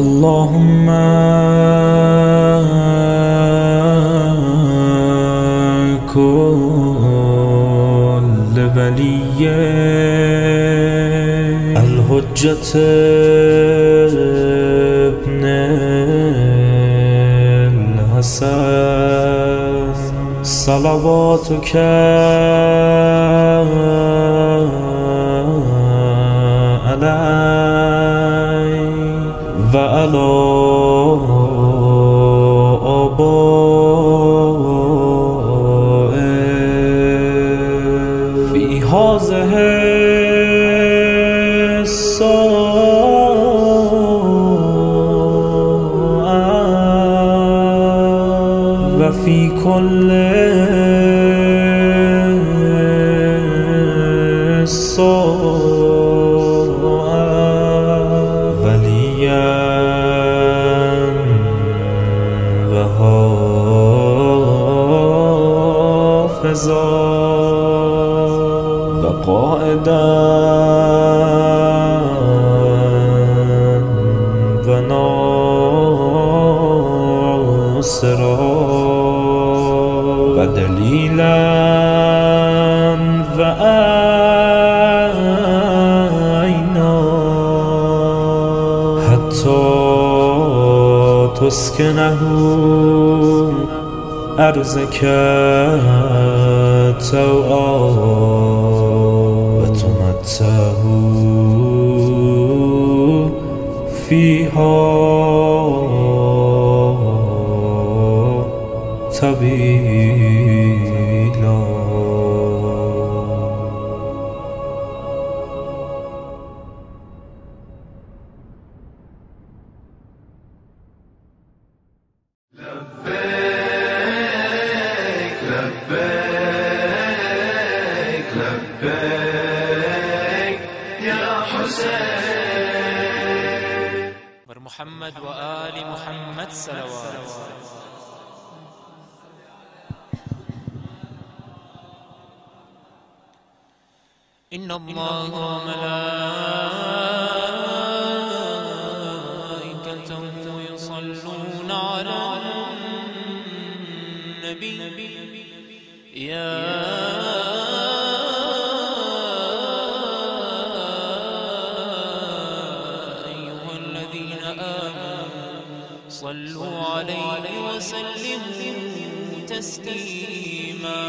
اللهم كل ولي الحجة ابن الحسن صلواتك عليه وعلى آبائه في هذه الساعة وفي كل وقائدا وناصرا ودليلا وعينا حتى تسكنه أرضك طوعا وتمتعه فيها طويلا. محمد وآل محمد صلوات. إن الله وملائكته يصلون على النبي يا صلوا عليه وسلموا تسليما.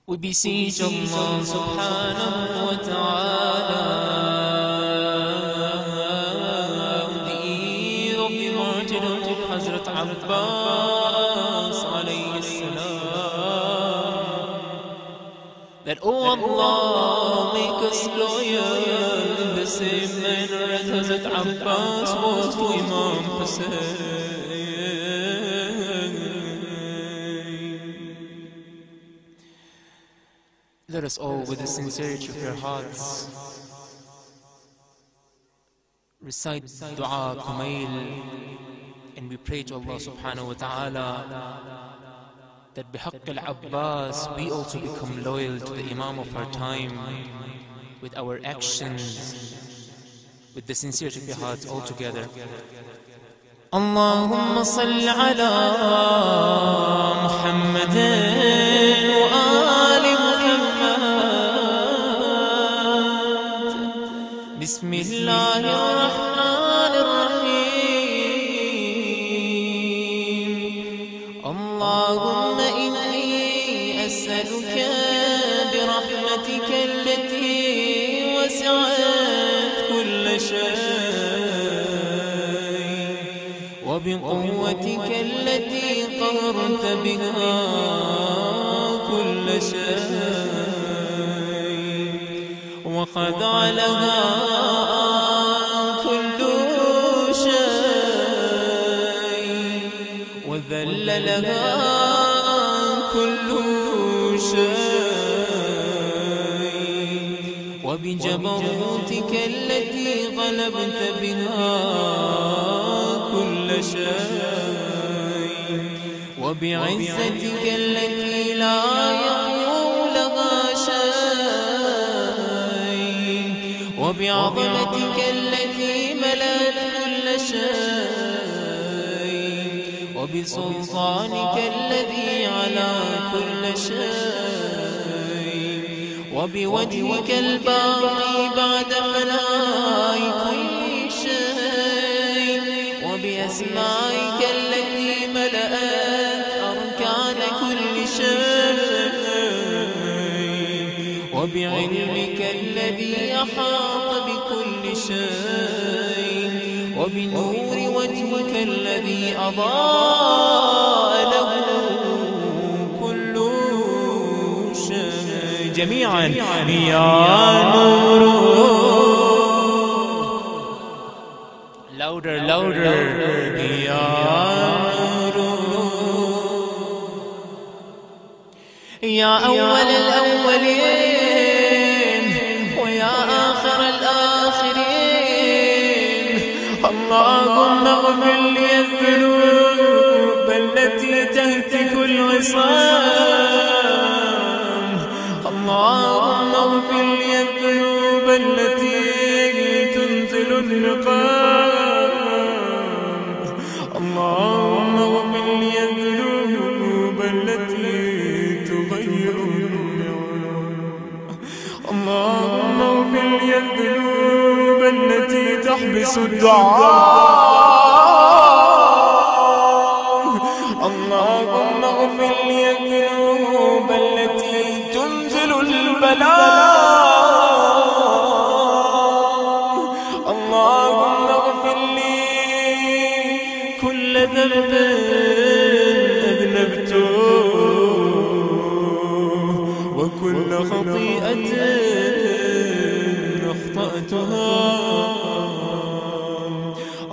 We beseech Allah subhanahu wa ta'ala the eve of the martyrdom of Hazrat Abbas alayhi salam, that, O Allah, make us loyal in the same manner as Hazrat Abbas was to Imam Hussain. Let us all, with the sincerity of your hearts, recite Dua Kumail, and we pray to Allah subhanahu wa ta'ala that bihaqq al-Abbas we also become loyal to the Imam of our time with our actions, with the sincerity of your hearts all together. Allahumma salli ala Muhammadin wa ali Muhammad. Bismillahir Rahmanir Rahim. Allahumma inni as'aluka برحمتك التي وسعت كل شيء وبقوتك التي قهرت بها كل شيء وخضع لها كل شيء وذل لها كل شيء وبجبروتك التي غلبت بها كل شيء وبعزتك التي لا يقوم لها شيء وبعظمتك التي ملأت كل شيء وبسلطانك الذي على كل شيء وبوجهك الباقي بعد فناء كل شيء وبأسمائك التي ملأت أركان كل شيء وبعلمك الذي أحاط بكل شيء وبنور وجهك الذي أضاء له كل شيء جميعا يا نور louder louder يا نور يا أول الأولين ويا آخر الآخرين اللهم اغفر لي الذنوب التي تهتك العصام اللهم اغفر لي الذنوب التي تنزل النقام اللهم اغفر لي الذنوب التي تغير اللهم اغفر لي الذنوب التي تحبس الدعاء اللهم اغفر لي الذنوب التي تنزل البلاء اللهم اغفر لي كل ذنب أذنبته وكل خطيئة أخطأتها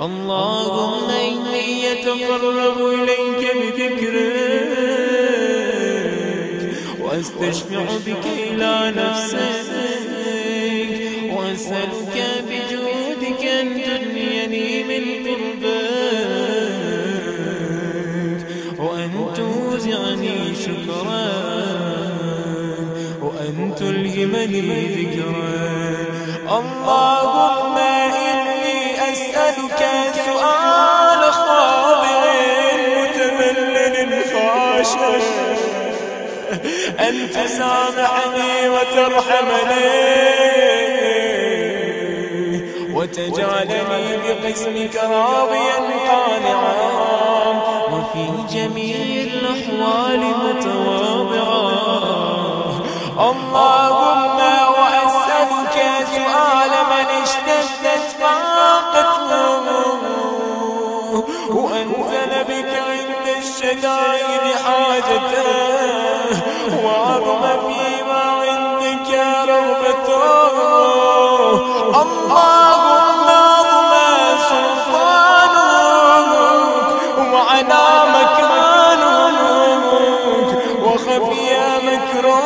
اللهم إني أتقرب إليك بذكرك وأستشفع بك إلى نفسك وأسألك بجودك أن تدنيني من قربك وأن توزعني شكرك وأن تلهمني ذكرك اللهم إني أسألك سؤال خاضع متذلل خاشع أن تسامحني وترحمني وتجعلني بقسمك راضيا قانعا وفي جميع الأحوال متواضعا اللهم وأسألك سؤال من اشتدت طاقته وأنزل بك عند الشدائد حاجته وعظم فيما عندك رغبته اللهم عظم سلطانك وعلى مكانك وخفي مكرك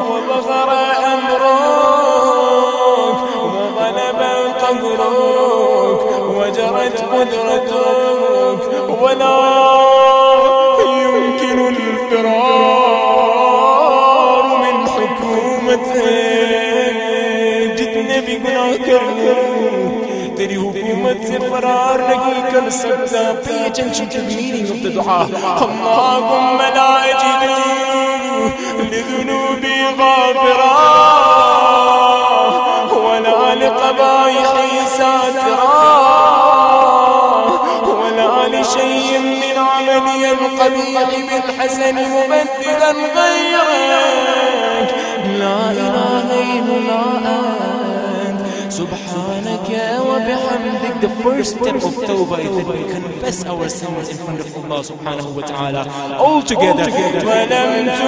وظهر أمرك وغلب قهرك وجرت قدرتك ولا يمكن الفرار من حكومتك جتنے بھی گناہ کر لوں تیری حکومت سے فرار نہیں کر سکتا pay attention to the meaning of the dua اللهم لا أجد لذنوبي غافرا ولا لقبائحي ساترا ولا لشيء من عملي القبيح بالحسن مبدلا غيرك لا إله إلا أنت سبحانك وبحمدك. The first step of Tawbah is that we confess our sins in front of Allah subhanahu wa ta'ala all together. ظلمت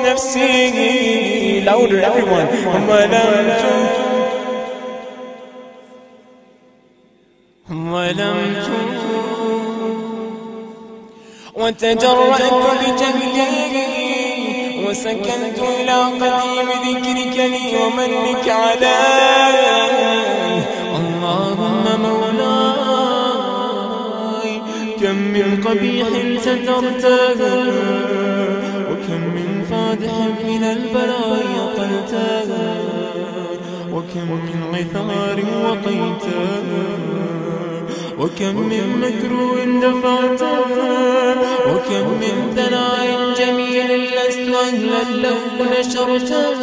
نفسي louder everyone ظلمت وتجرأت بجهلي وسكنت إلى قديم ذكرك لي ومنك علي اللهم مولاي كم من قبيح سترته، وكم من فادح من البلاء قلته، وكم من عثار وقيته، وكم من مكروه دفعته، وكم من ثناء جميل لست أهلا له نشرته.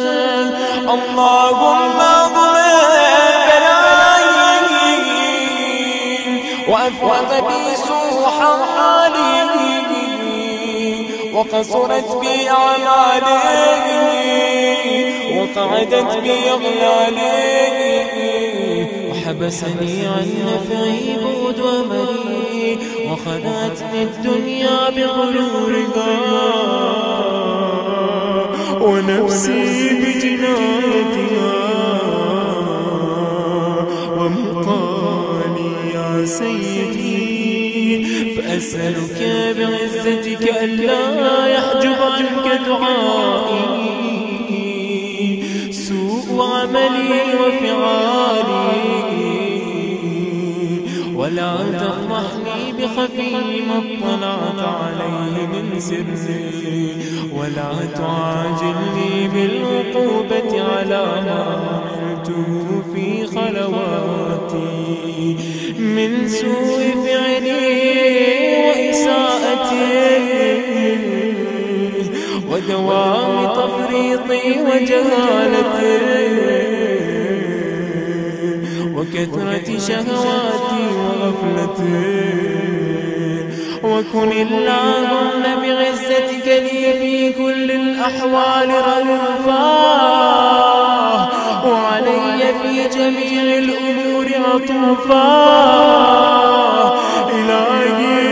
اللهم اضمن بلايي وأفرط بي سوء حالي، وقصرت بي أعمالي، وقعدت بي أغلالي، وحبسني عن نفعي بعد أملي، وخدعتني الدنيا بغرورها، ونفسي بجنايتها، ومقالي يا سيدي فأسألك بعزتك ألا يحجب عنك دعائي سوء عملي وفعالي، ولا تفضحني بخفي ما اطلعت عليه من سري، ولا تعاجلني بالعقوبة على ما عملته في خلواتي من سوء فعلي وإساءتي، ودوام تفريطي وجهالتي، وكثرة شهواتي وغفلتي. وكن اللهم بعزتك لي في كل الأحوال رؤوفا، وعلي في جميع الأمور عطوفا. إلهي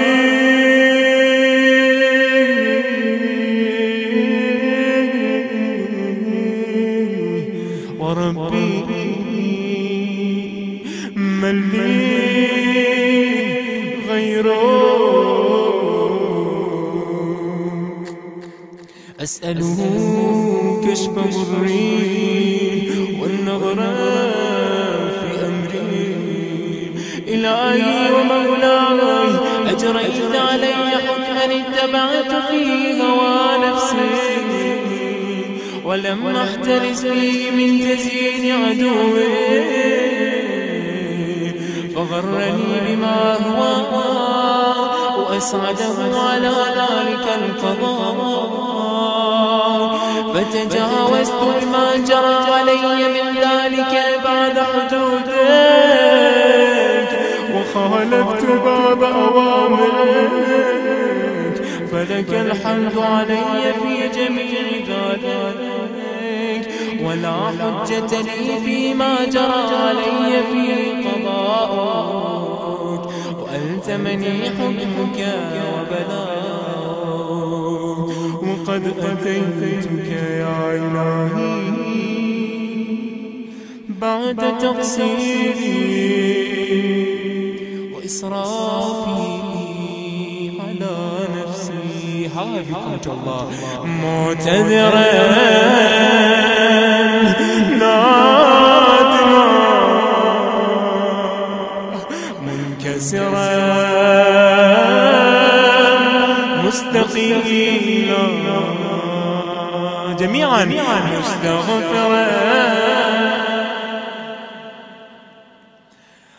وربي من لي غيرك، أسأله كشف ضري والنظر في أمري. إلهي ومولاي أجريت علي حكما اتبعت فيه هوى نفسي، ولم أحترس فيه من تزيين عدوي، فغرني بما هو وأسعده على ذلك القضاء، فتجاوزت بما جرى علي من ذلك بعد حدودك، وخالفت باب أوامرك، فلك الحمد علي في جميع ذلك، ولا حجة لي فيما جرى علي في قضاءك، وألزمني حكمك وبلاغك، وقد أتيتك يا إلهي بعد تقصيري وإسرافي على نفسي. حافظكم الله معتذرا نادما منكسرا مستقيلا جميعا مستغفرا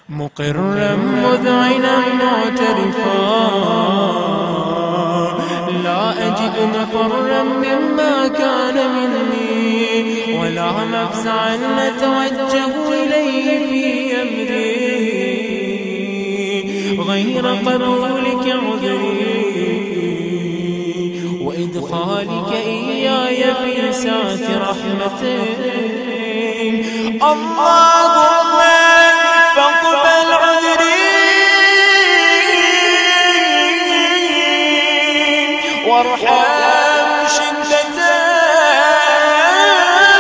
مقرا مذعنا معترفا، لا أجد مفرا مما كان مني، ولا مفزعا نتوجه إليه في أمري غير قبولك عذري، وإدخالك إياي في سعة رحمتك. اللهم فاقبل عذري وارحم شدة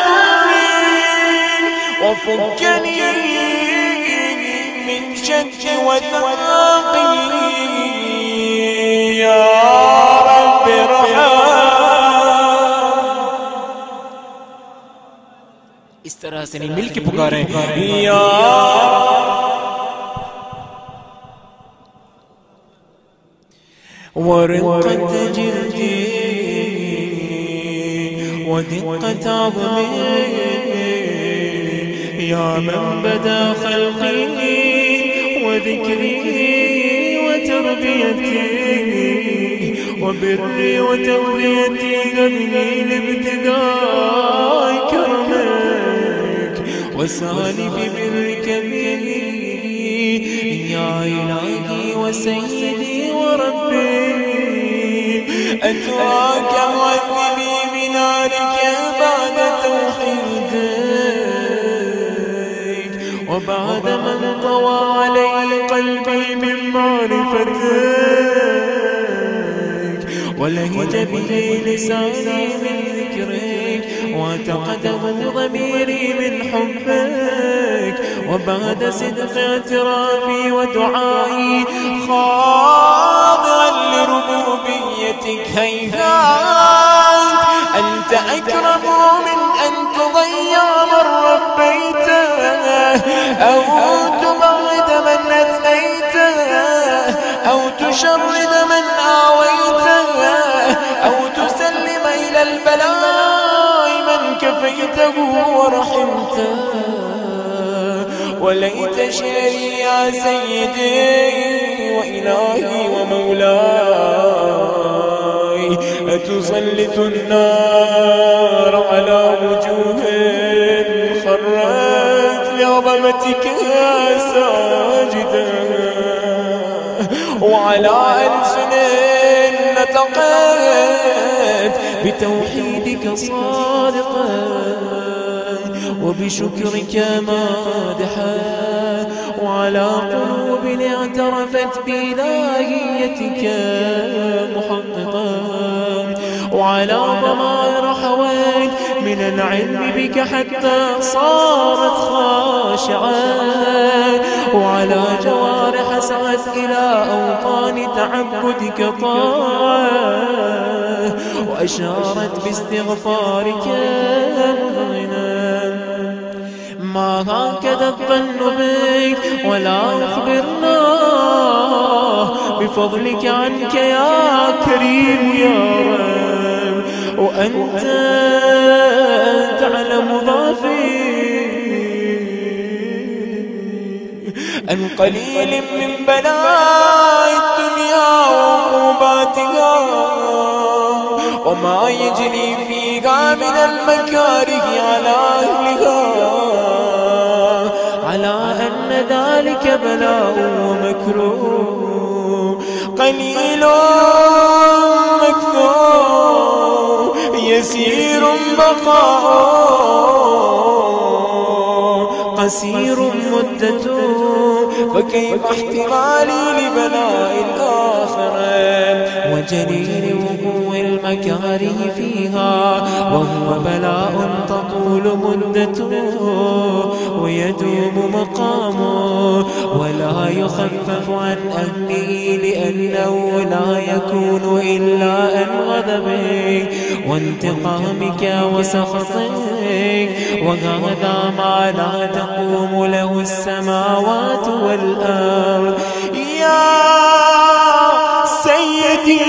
ضري، وفكني من شد وثاقي يا رب ارحم. اس طرح سے نہیں مل کے پکاریں یا ورقة جلدي ودقة عظمي يا من بدا خلقي وذكري وتربيتي وبري وتوبيتي قبلي لابتداء كرمك وسالي ببرك بي يا إلهي وسيدي وربي أتواك عذبي بنارك بعد توحيدك وبعد من طوى علي قلبي من معرفتك ولهج به لساني من ذكرك واعتقده ضميري من حبك وبعد صدق اعترافي ودعائي خاضعا لربوبيتك هيهات أنت أكرم من أن تضيع من ربيته أو تبعد من أثنيته أو تشرد من آويته أو تسلم إلى البلاء من كفيته ورحمته وليت شعري يا سيدي وإلهي ومولاي أتسلط النار على وجوه خرت لعظمتك ساجدا وعلى ألسن نطقت بتوحيدك صادقا وبشكرك مادحا وعلى قلوب اعترفت بإلهيتك محققا وعلى ضمائر حويت من العلم بك حتى صارت خاشعة وعلى جوارح سعت إلى أوطان تعبدك طاعة وأشارت باستغفارك مذعنا ما هكذا الظن بك ولا أخبرنا بفضلك عنك يا كريم يا رب وأنت تعلم ضعفي عن قليل من بلاء الدنيا وعقوباتها وما يجري فيها من المكاره على أهلها على أن ذلك بلاء ومكروه قليل مكثور يسير بقاء قصير مدته فكيف احتمالي لبلاء الآخرة وجليل وقوع المكاره فيها وهو بلاء تطول مدته ويدوم مقامه ولا يخفف عن أهله لأنه لا يكون إلا عن غضبك وانتقامك وسخطك وهذا ما لا تقوم له السماوات والأرض يا سيدي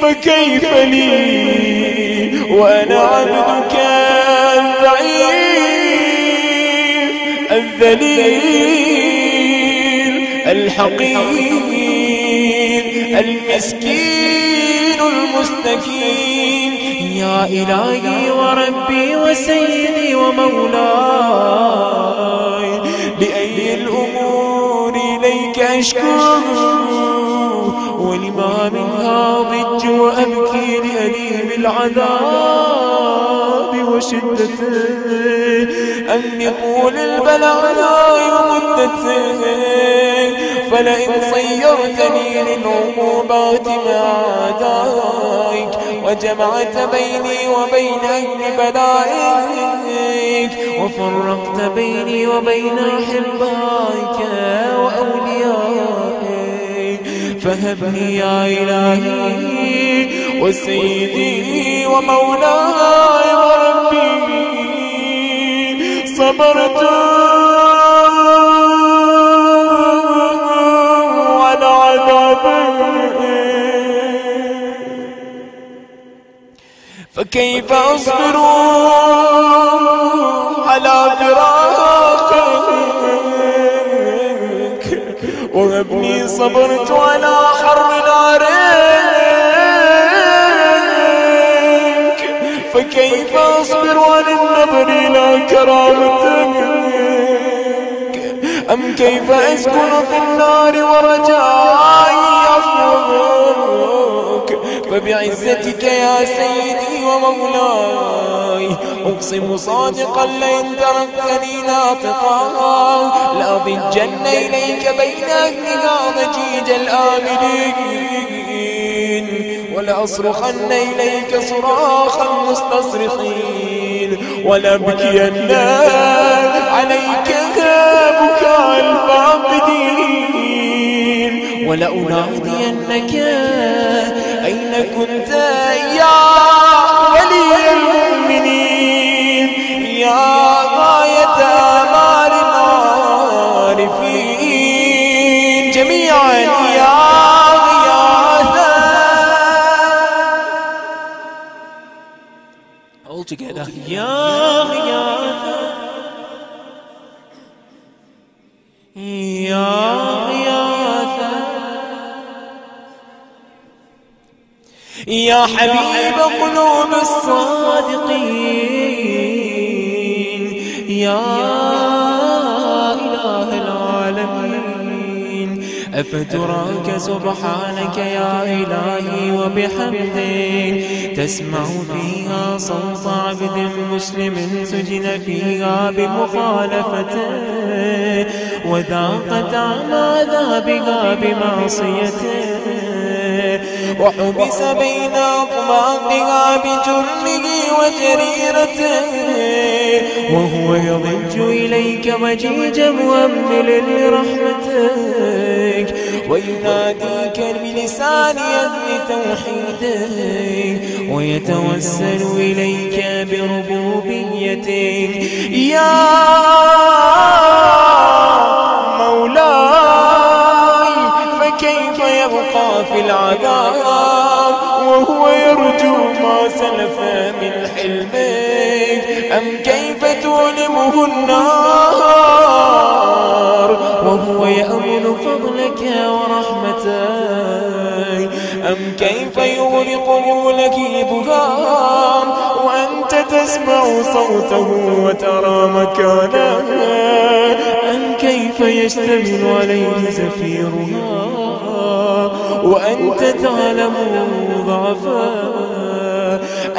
فكيف لي وأنا عبدك الضعيف الذليل الحقير المسكين المستكين يا إلهي وربي وسيدي ومولاي بأي الأمور إليك أشكو ولما منها ضج وأبكي لأليم العذاب وشدته أن يطول البلاء ومدته فلئن صيرتني للعقوبات مع أعدائك وجمعت بيني وبين أهل بلائك وفرقت بيني وبين أحبائك وأوليائك فهبني يا إلهي وسيدي ومولاي وربي صبرت فكيف أصبر على فراقك وابني صبرت على حر نارك؟ فكيف أصبر عن النظر إلى كرامتك؟ أم كيف أسكن في النار ورجائي عفوك؟ فبعزتك يا سيدي ومولاي أقسم صادقا لئن تركتني ناطقا لأضجن إليك بين أهلها ضجيج الآمنين ولأصرخن إليك صراخ المستصرخين ولأبكين عليك بكاء الفاقدين ولأنادينك أين كنت يا ولي المؤمنين يا غاية آمال العارفين جميعا يا غياثا all together يا غياثا يا غياثا يا حبيب قلوب الصادقين يا إله العالمين أفتراك سبحانك يا إلهي وبحمدك تسمع فيها صوت عبد مسلم سجن فيها بمخالفته وذاقت عما ذابها بمعصيته وحبس بين أطباقها بجرمه وجريرته وهو يضج إليك وجيج مؤمل لرحمتك ويناديك بلسان أهل توحيدك ويتوسل إليك بربوبيتك يا مولاي فكيف يبقى في العذاب وهو يرجو ما سلف من حلمك أم كيف تؤلمه النار وهو يأمل فضلك ورحمتك أم كيف يغرقه لكيبها وأنت تسمع صوته وترى مكانه أم كيف يشتمل عليه زفيرها وأنت تعلم ضعفا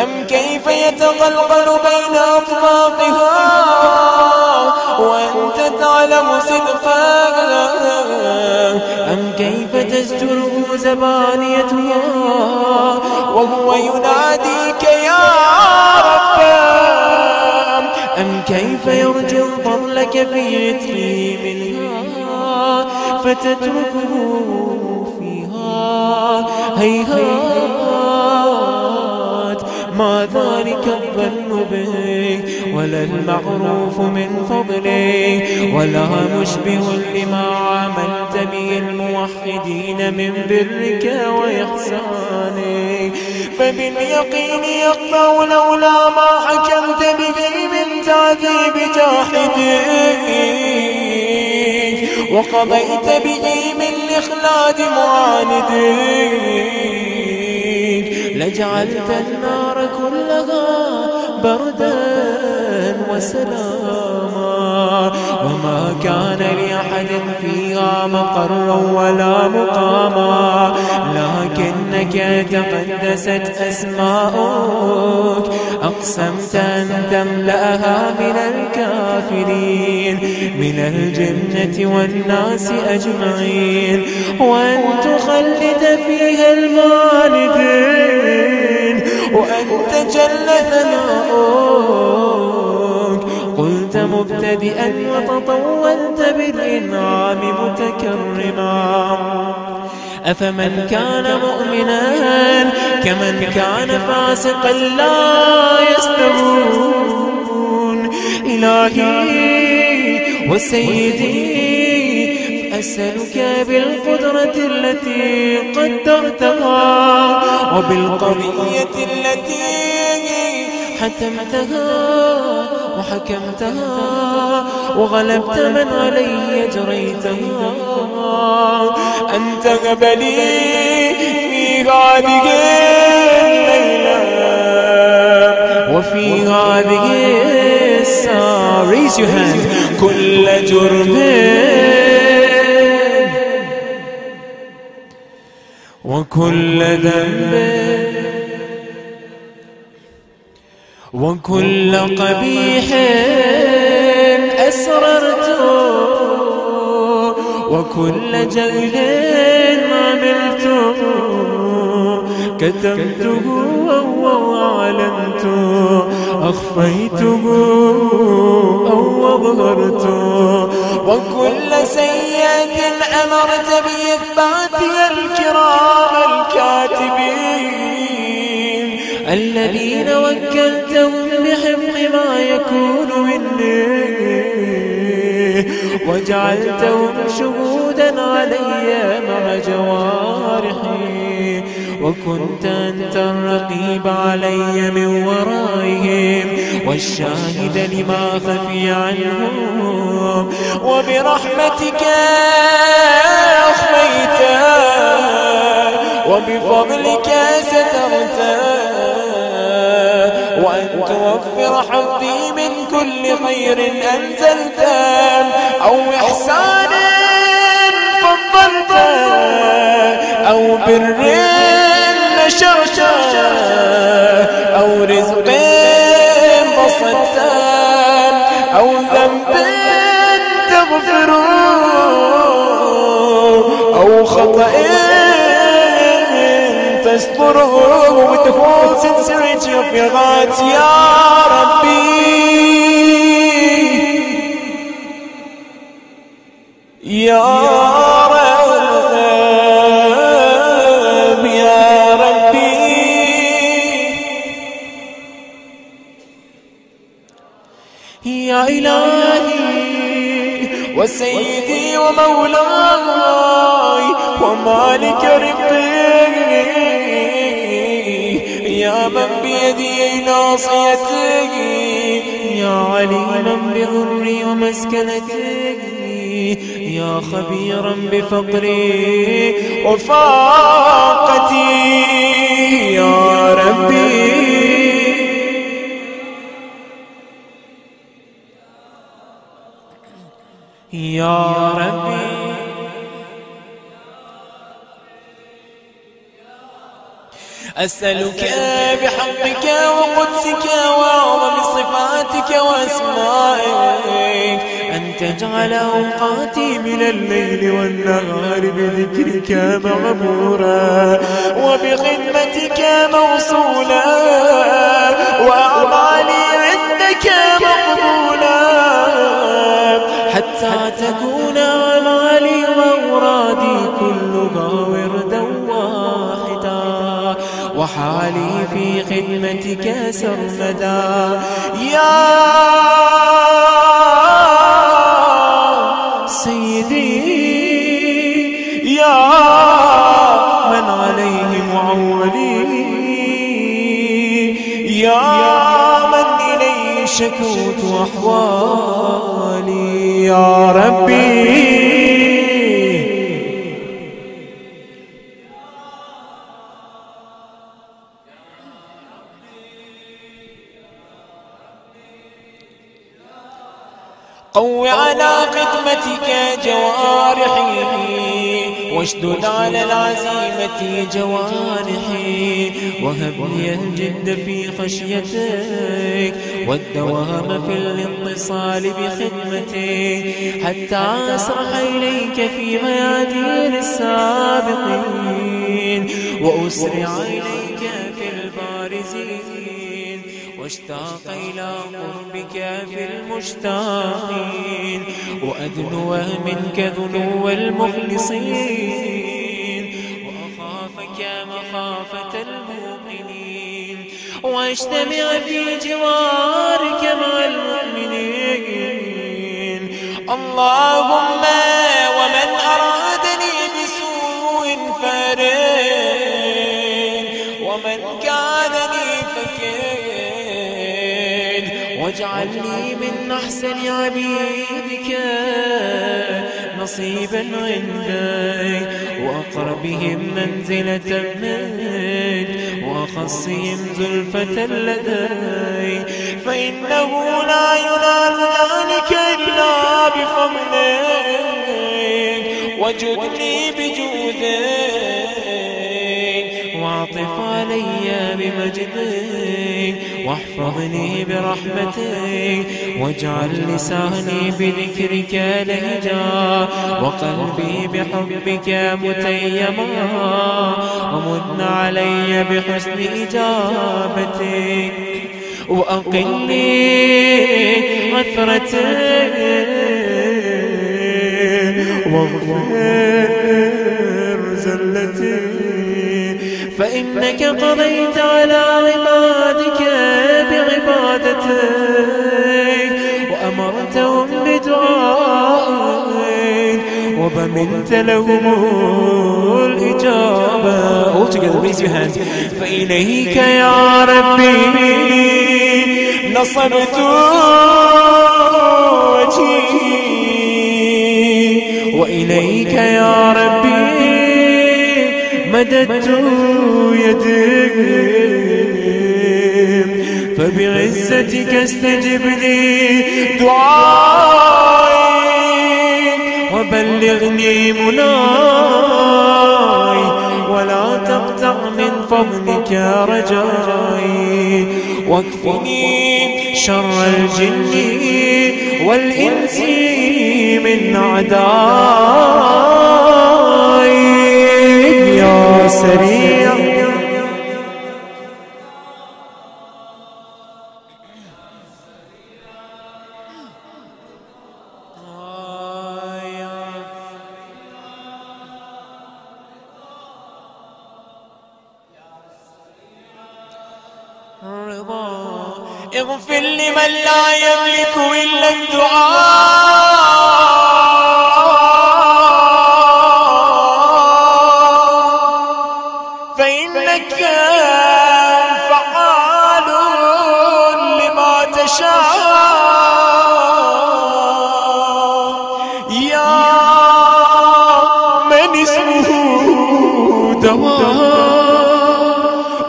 أم كيف يتقلقل بين أطباقها وأنت تعلم صدقا أم كيف تزجره زبانيتها وهو يناديك يا رب أم كيف يرجو فضلك في عتله منها فتتركه فيها هيهات ما ذلك الظن بك ولا المعروف من فضلك ولا مشبه لما عملت به الموحدين من برك وإحسانك فباليقين يقطع لولا ما حكمت به من تعذيب جاحدك وقضيت به من إخلاد معاندك لجعلت النار كلها بردا وسلاما وما كان لأحد فيها مقرا ولا مقاما لكنك تقدست أسماؤك أقسمت أن تملأها من الكافرين من الجنة والناس أجمعين وأن تخلد فيها المالدين وأن تجل ثناؤك قلت مبتدئا وتطولت بالإنعام متكرما أفمن كان مؤمنا كمن كان فاسقا لا يستوون إلهي وسيدي أسألك بالقدرة التي قدرتها وبالقضية التي حتمتها وحكمتها وغلبت من علي جريتها. أنت قبلي في هذه الليلة وفي هذه الساعة. Raise your hand. كل جرم وكل ذنب وكل قبيح أسررته وكل جهل عملته كتمته وأعلنته أخفيته أو أظهرته وكل سيئة أمرت بإثباتها الكرام الكاتبين الذين وكلتهم بحفظ ما يكون مني وجعلتهم شهودا علي مع جوارحي وكنت أنت الرقيب علي من ورائهم والشاهد لما خفي عنهم وبرحمتك أخفيته وبفضلك سترته وأن توفر حظي من كل خير أنزلته أو إحسان فضلته أو بر نشرته أو رزق بسطته أو ذنب تغفره أو خطأ تستره with the whole sincerity of your heart. يا ربي يا رب يا ربي يا إلهي وسيدي ومولاي ومالك ربي يا من بيدي ناصيتي يا عليما بضري ومسكنتي يا خبيرا بفقري وفاقتي يا ربي يا ربي أسألك بحقك وقدسك وأعظم صفاتك وأسمائك أن تجعل أوقاتي من الليل والنهار بذكرك مغمورا وبخدمتك موصولا وأعمالي عندك مقبولا حتى تكون أعمالي وأورادي كلها وردا واحدا وحالي في خدمتك سرمدا يا سيدي يا من عليه معولي يا من إليه شكوت أحوالي يا ربي قو على خدمتك جوارحي واشدد على العزيمة جوانحي وهب لي الجد في خشيتك والدوام في الاتصال بخدمتك حتى أسرح إليك في ميادين السابقين وأسرع إليك في البارزين واشتاق إلى قربك في المشتاقين وأدنو منك ذنو المخلصين وأخافك مخافة الموقنين واجتمع في جوارك مع المؤمنين اللهم ومن أرادني بسوء فارين ومن كادني فكين واجعل لي من أحسن عبيدك نصيبا عندك وأقربهم منزلة منك وأخصهم زلفة لديك فإنه لا ينال ذلك إلا بفضلك وجدني بجودك واعطف علي بمجدك واحفظني برحمتك واجعل لساني بذكرك لهجا وقلبي بحبك متيما ومن علي بحسن إجابتك وأقلني عثرتك واغفر زلتي فإنك قضيت على عبادك بعبادتك وأمرتهم بدعائك وضمنت لهم الإجابة. All together, raise your hands. فإليك يا ربي نصبت وجهي وإليك يا ربي مددت يدي فبعزتك استجب لي دعائي وبلغني مناي ولا تقطع من فضلك رجائي واكفني شر الجن والإنس من أعدائي يا سريع اغفر لمن لا يملك إلا الدعاء فإنك فعال لما تشاء يا من اسمه دواء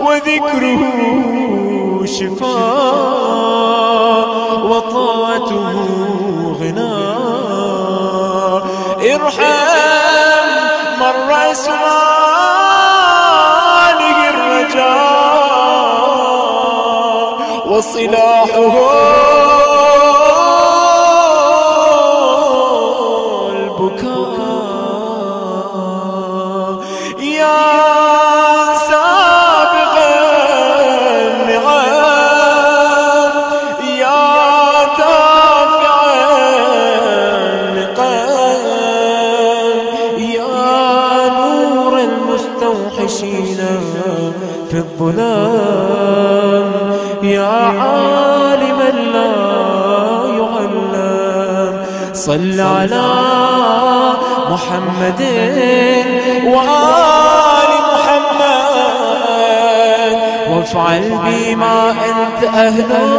وذكره شفاء وطاعته غناء ارحم من رأس ماله الرجاء وصلاحه البكاء يا سابق النعم في الظلام يا عالما لا يعلم صل على محمد وآل محمد وافعل بما أنت أهله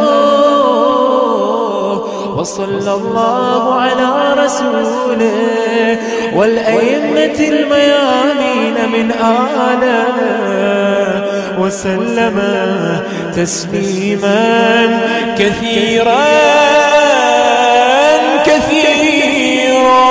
وصلى الله على رسوله والأئمة الميامين من آله وسلم تسليما كثيرا كثيرا.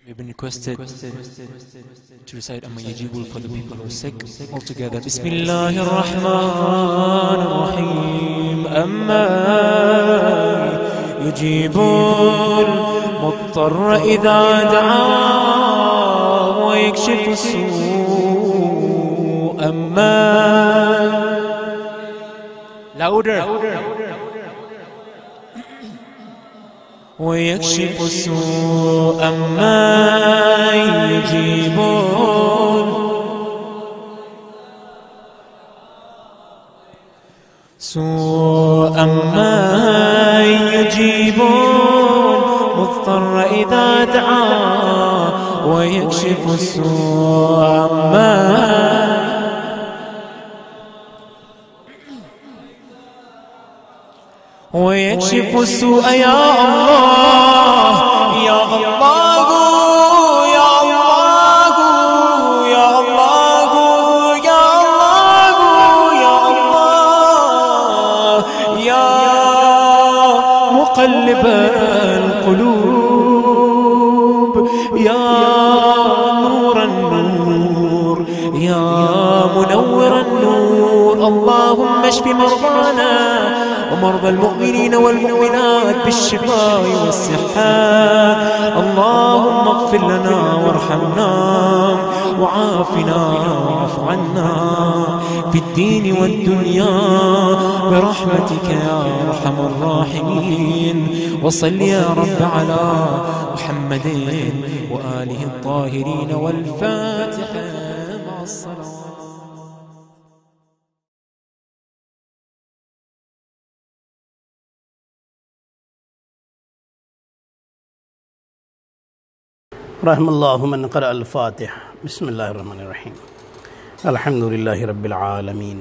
We've been requested to recite Amma Yajibul for the people who are sick. All together. Bismillahir Rahmanir Rahim. Amma Yajibul Muttarra idha da'a wa yakshifu as-su'. Amma louder. ويكشف السوء أما يجيبون سوء أما يجيبون إذا دعا ويكشف السوء عما ويكشف السوء يا الله يا الله يا الله يا الله يا الله يا مقلب القلوب يا نور النور يا منور النور اللهم اشف مرضانا ومرضى المؤمنين والمؤمنات بالشفاء والصحة اللهم اغفر لنا وارحمنا وعافنا واعف عنا في الدين والدنيا برحمتك يا أرحم الراحمين وصل يا رب على محمد وآله الطاهرين والفاتحة مع الصلاة. رحم اللہ من قرأ الفاتحہ بسم اللہ الرحمن الرحیم الحمد للہ رب العالمین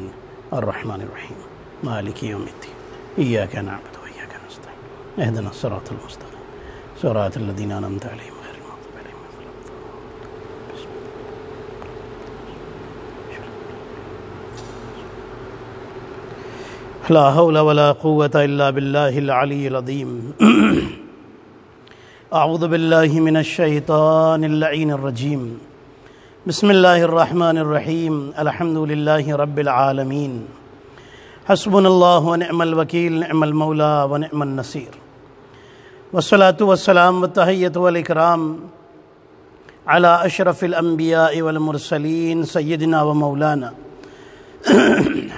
الرحمن الرحیم مالک یوم الدین ایاک نعبد و ایاک نستعین اہدنا الصراط المستقیم صراط الذین انعمت علیہم غیر المغضوب علیہم ولا الضالین لا حول ولا قوة الا باللہ العلی العظیم اعوذ باللہ من الشیطان اللعین الرجیم بسم اللہ الرحمن الرحیم الحمد للہ رب العالمین حسبنا اللہ ونعم الوکیل نعم المولا ونعم النصیر والصلاة والسلام والتحیۃ والاکرام علی اشرف الانبیاء والمرسلین سیدنا و مولانا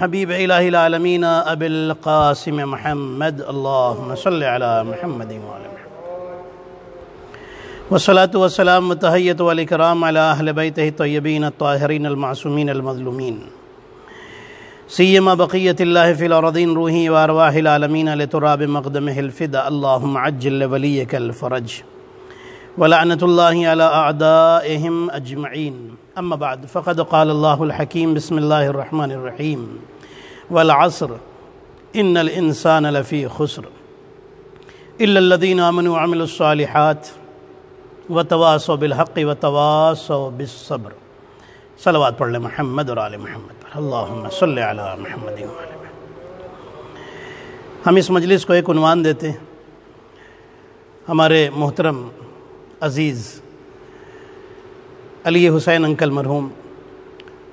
حبیب الہ العالمین ابی القاسم محمد اللہم صلی علی محمد وعلی والصلاة والسلام والتحیۃ والاکرام علی اہل بیتہ الطیبین الطاہرین المعصومین المظلومین سیما بقیت اللہ فی الارضین روحی وارواح العالمین لتراب مقدمہ الفدا اللہم عجل لولیک الفرج ولعنت اللہ علی اعدائہم اجمعین اما بعد فقد قال اللہ الحکیم بسم اللہ الرحمن الرحیم والعصر ان الانسان لفی خسر الا الذین آمنوا وعملوا الصالحات وتواصوا بالحق وتواصوا بالصبر صلوات پڑھ لیں محمد اور آل محمد پر اللہم صلی علی محمد و آل محمد. ہم اس مجلس کو ایک عنوان دیتے ہیں ہمارے محترم عزیز علی حسین انکل مرحوم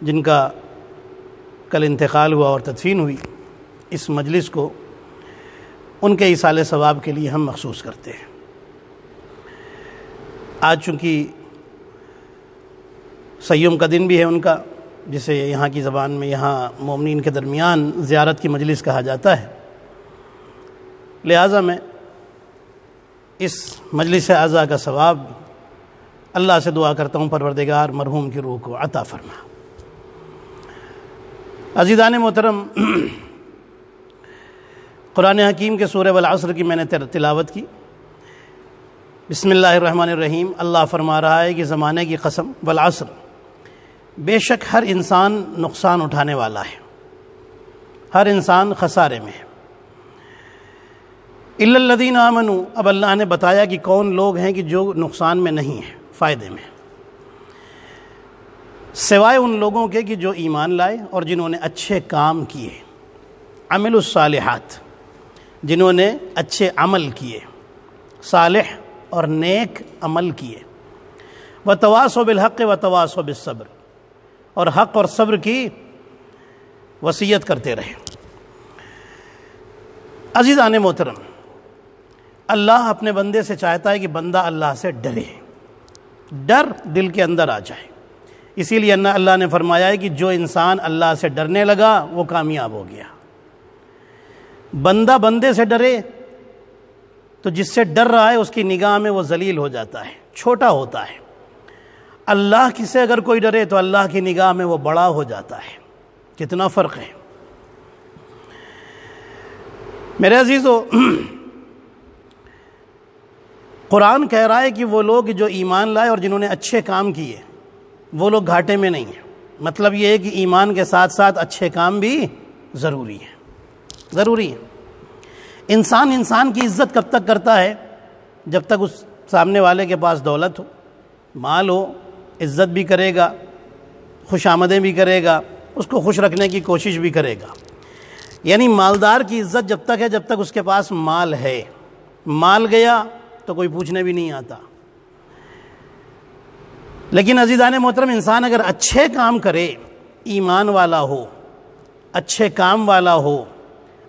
جن کا کل انتقال ہوا اور تدفین ہوئی اس مجلس کو ان کے ایصال ثواب کے لیے ہم مخصوص کرتے ہیں. آج چونکہ سیوم کا دن بھی ہے ان کا جسے یہاں کی زبان میں یہاں مومنین کے درمیان زیارت کی مجلس کہا جاتا ہے لہٰذا میں اس مجلس اعزا کا ثواب اللہ سے دعا کرتا ہوں پروردگار مرحوم کی روح کو عطا فرما. عزیزان محترم قرآن حکیم کے سورہ والعصر کی میں نے تلاوت کی. بسم اللہ الرحمن الرحیم اللہ فرما رہا ہے کہ زمانے کی قسم والعصر بے شک ہر انسان نقصان اٹھانے والا ہے ہر انسان خسارے میں ہے. الا الذین آمنوا اب اللہ نے بتایا کہ کون لوگ ہیں کہ جو نقصان میں نہیں ہیں فائدے میں سوائے ان لوگوں کے کہ جو ایمان لائے اور جنہوں نے اچھے کام کیے عملوا الصالحات جنہوں نے اچھے عمل کیے صالح اور نیک عمل کیے وتواصوا بالحق وتواصوا بالصبر اور حق اور صبر کی وصیت کرتے رہے. عزیزان محترم اللہ اپنے بندے سے چاہتا ہے کہ بندہ اللہ سے ڈرے ڈر دل کے اندر آ جائے. اسی لیے اللہ نے فرمایا ہے کہ جو انسان اللہ سے ڈرنے لگا وہ کامیاب ہو گیا. بندہ بندے سے ڈرے تو جس سے ڈر رہا ہے اس کی نگاہ میں وہ ذلیل ہو جاتا ہے چھوٹا ہوتا ہے. اللہ کی سے اگر کوئی ڈرے تو اللہ کی نگاہ میں وہ بڑا ہو جاتا ہے. کتنا فرق ہے میرے عزیزو. قرآن کہہ رہا ہے کہ وہ لوگ جو ایمان لائے اور جنہوں نے اچھے کام کیے وہ لوگ گھاٹے میں نہیں ہیں۔ مطلب یہ ہے کہ ایمان کے ساتھ ساتھ اچھے کام بھی ضروری ہیں، ضروری ہیں۔ انسان کی عزت کب تک کرتا ہے؟ جب تک اس سامنے والے کے پاس دولت ہو، مال ہو، عزت بھی کرے گا، خوش آمدیں بھی کرے گا، اس کو خوش رکھنے کی کوشش بھی کرے گا۔ یعنی مالدار کی عزت جب تک ہے جب تک اس کے پاس مال ہے، مال گیا تو کوئی پوچھنے بھی نہیں آتا۔ لیکن عزیزان محترم، انسان اگر اچھے کام کرے، ایمان والا ہو، اچھے کام والا ہو،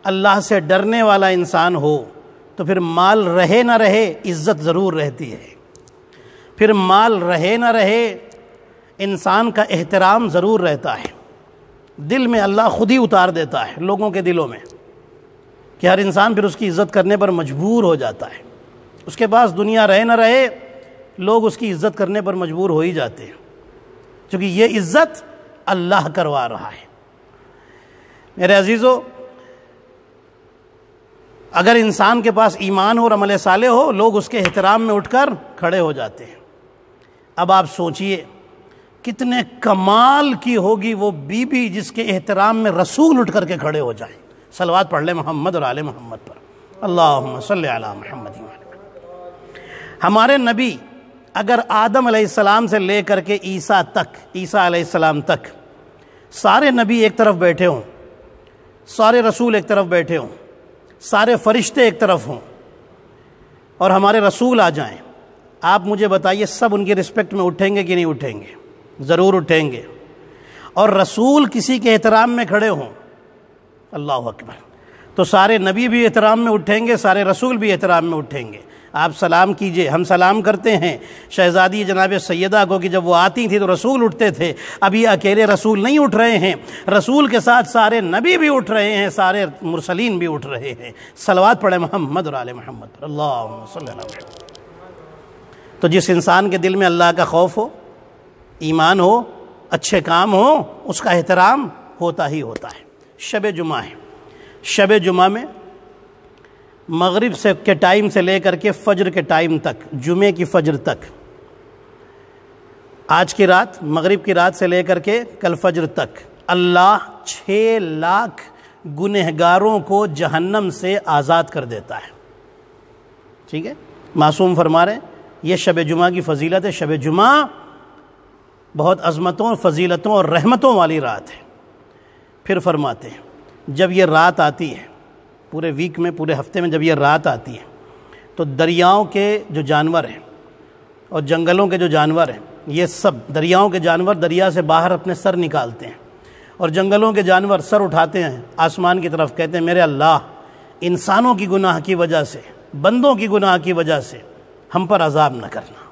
اللہ سے ڈرنے والا انسان ہو، تو پھر مال رہے نہ رہے عزت ضرور رہتی ہے، پھر مال رہے نہ رہے انسان کا احترام ضرور رہتا ہے۔ دل میں اللہ خود ہی اتار دیتا ہے لوگوں کے دلوں میں کہ ہر انسان پھر اس کی عزت کرنے پر مجبور ہو جاتا ہے۔ اس کے پاس دنیا رہے نہ رہے لوگ اس کی عزت کرنے پر مجبور ہو ہی جاتے ہیں، کیونکہ یہ عزت اللہ کروا رہا ہے۔ میرے عزیزو، اگر انسان کے پاس ایمان ہو اور عمل صالح ہو، لوگ اس کے احترام میں اٹھ کر کھڑے ہو جاتے ہیں۔ اب آپ سوچئے کتنے کمال کی ہوگی وہ بی بی جس کے احترام میں رسول اٹھ کر کے کھڑے ہو جائیں۔ صلوات پڑھ لیں محمد اور آل محمد پر، اللہم صلی علی محمد۔ ہمارے نبی اگر آدم علیہ السلام سے لے کر کے عیسیٰ علیہ السلام تک سارے نبی ایک طرف بیٹھے ہوں، سارے رسول ایک طرف بیٹھے ہوں، سارے فرشتے ایک طرف ہوں، اور ہمارے رسول آ جائیں، آپ مجھے بتائیے سب ان کی رسپیکٹ میں اٹھیں گے کہ نہیں اٹھیں گے؟ ضرور اٹھیں گے۔ اور رسول کسی کے احترام میں کھڑے ہوں، اللہ اکبر، تو سارے نبی بھی احترام میں اٹھیں گے، سارے رسول بھی احترام میں اٹھیں گے۔ آپ سلام کیجئے، ہم سلام کرتے ہیں شہزادی جناب سیدہ کو کہ جب وہ آتی تھی تو رسول اٹھتے تھے، اب یہ اکیلے رسول نہیں اٹھ رہے ہیں، رسول کے ساتھ سارے نبی بھی اٹھ رہے ہیں، سارے مرسلین بھی اٹھ رہے ہیں۔ صلوات پڑھیں محمد اور آل محمد پر، اللہم صلی اللہ علیہ وسلم۔ تو جس انسان کے دل میں اللہ کا خوف ہو، ایمان ہو، اچھے کام ہو، اس کا احترام ہوتا ہی ہوتا ہے۔ شب جمعہ ہے، شب جمعہ میں مغرب کے ٹائم سے لے کر کے فجر کے ٹائم تک، جمعے کی فجر تک، آج کی رات، مغرب کی رات سے لے کر کے کل فجر تک، اللہ 6 لاکھ گنہگاروں کو جہنم سے آزاد کر دیتا ہے۔ ٹھیک ہے، معصوم فرما رہے ہیں یہ شب جمعہ کی فضیلت ہے۔ شب جمعہ بہت عظمتوں، فضیلتوں اور رحمتوں والی رات ہے۔ پھر فرماتے ہیں جب یہ رات آتی ہے، پورے ویک میں، پورے ہفتے میں جب یہ رات آتی ہے تو دریاؤں کے جو جانور ہیں اور جنگلوں کے جو جانور ہیں، یہ سب دریاؤں کے جانور دریا سے باہر اپنے سر نکالتے ہیں، اور جنگلوں کے جانور سر اٹھاتے ہیں آسمان کی طرف، کہتے ہیں میرے اللہ، انسانوں کی گناہ کی وجہ سے، بندوں کی گناہ کی وجہ سے ہم پر عذاب نہ کرنا،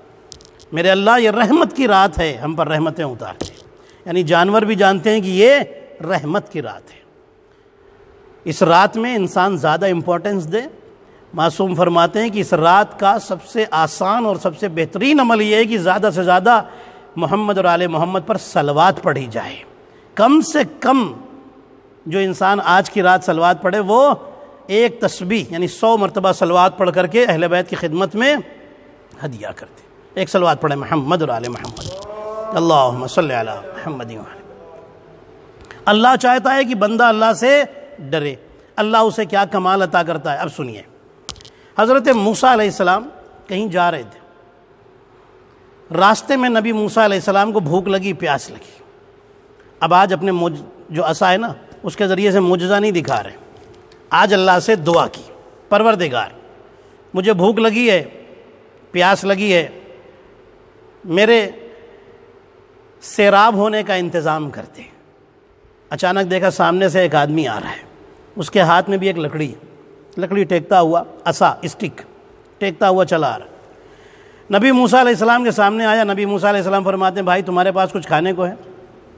میرے اللہ یہ رحمت کی رات ہے، ہم پر رحمتیں اتار دے۔ یعنی جانور بھی جانتے ہیں کہ یہ رحمت کی رات ہے، اس رات میں انسان زیادہ امپورٹنس دے۔ معصوم فرماتے ہیں کہ اس رات کا سب سے آسان اور سب سے بہترین عمل یہ ہے کہ زیادہ سے زیادہ محمد اور آل محمد پر صلوات پڑھی جائے۔ کم سے کم جو انسان آج کی رات صلوات پڑھے وہ ایک تسبیح یعنی 100 مرتبہ صلوات پڑھ کر کے اہل بیت کی خدمت میں ہدیہ کرتے۔ ایک صلوات پڑھے محمد اور آل محمد، اللہم صلی علی محمد۔ اللہ چاہتا ہے کہ بندہ اللہ سے ڈرے۔ اللہ اسے کیا کمال عطا کرتا ہے، اب سنیے۔ حضرت موسیٰ علیہ السلام کہیں جا رہے تھے، راستے میں نبی موسیٰ علیہ السلام کو بھوک لگی، پیاس لگی۔ اب آج اپنے جو عصا ہے نا اس کے ذریعے سے معجزہ نہیں دکھا رہے، آج اللہ سے دعا کی، پروردگار مجھے بھوک لگی ہے، پیاس لگی ہے، میرے سیراب ہونے کا انتظام کرتے۔ اچانک دیکھا سامنے سے ایک آدمی آ رہا ہے، اس کے ہاتھ میں بھی ایک لکڑی ٹیکتا ہوا، عصا، اسٹک ٹیکتا ہوا چلا آ رہا۔ نبی موسیٰ علیہ السلام کے سامنے آیا۔ نبی موسیٰ علیہ السلام فرماتے ہیں بھائی تمہارے پاس کچھ کھانے کو ہے؟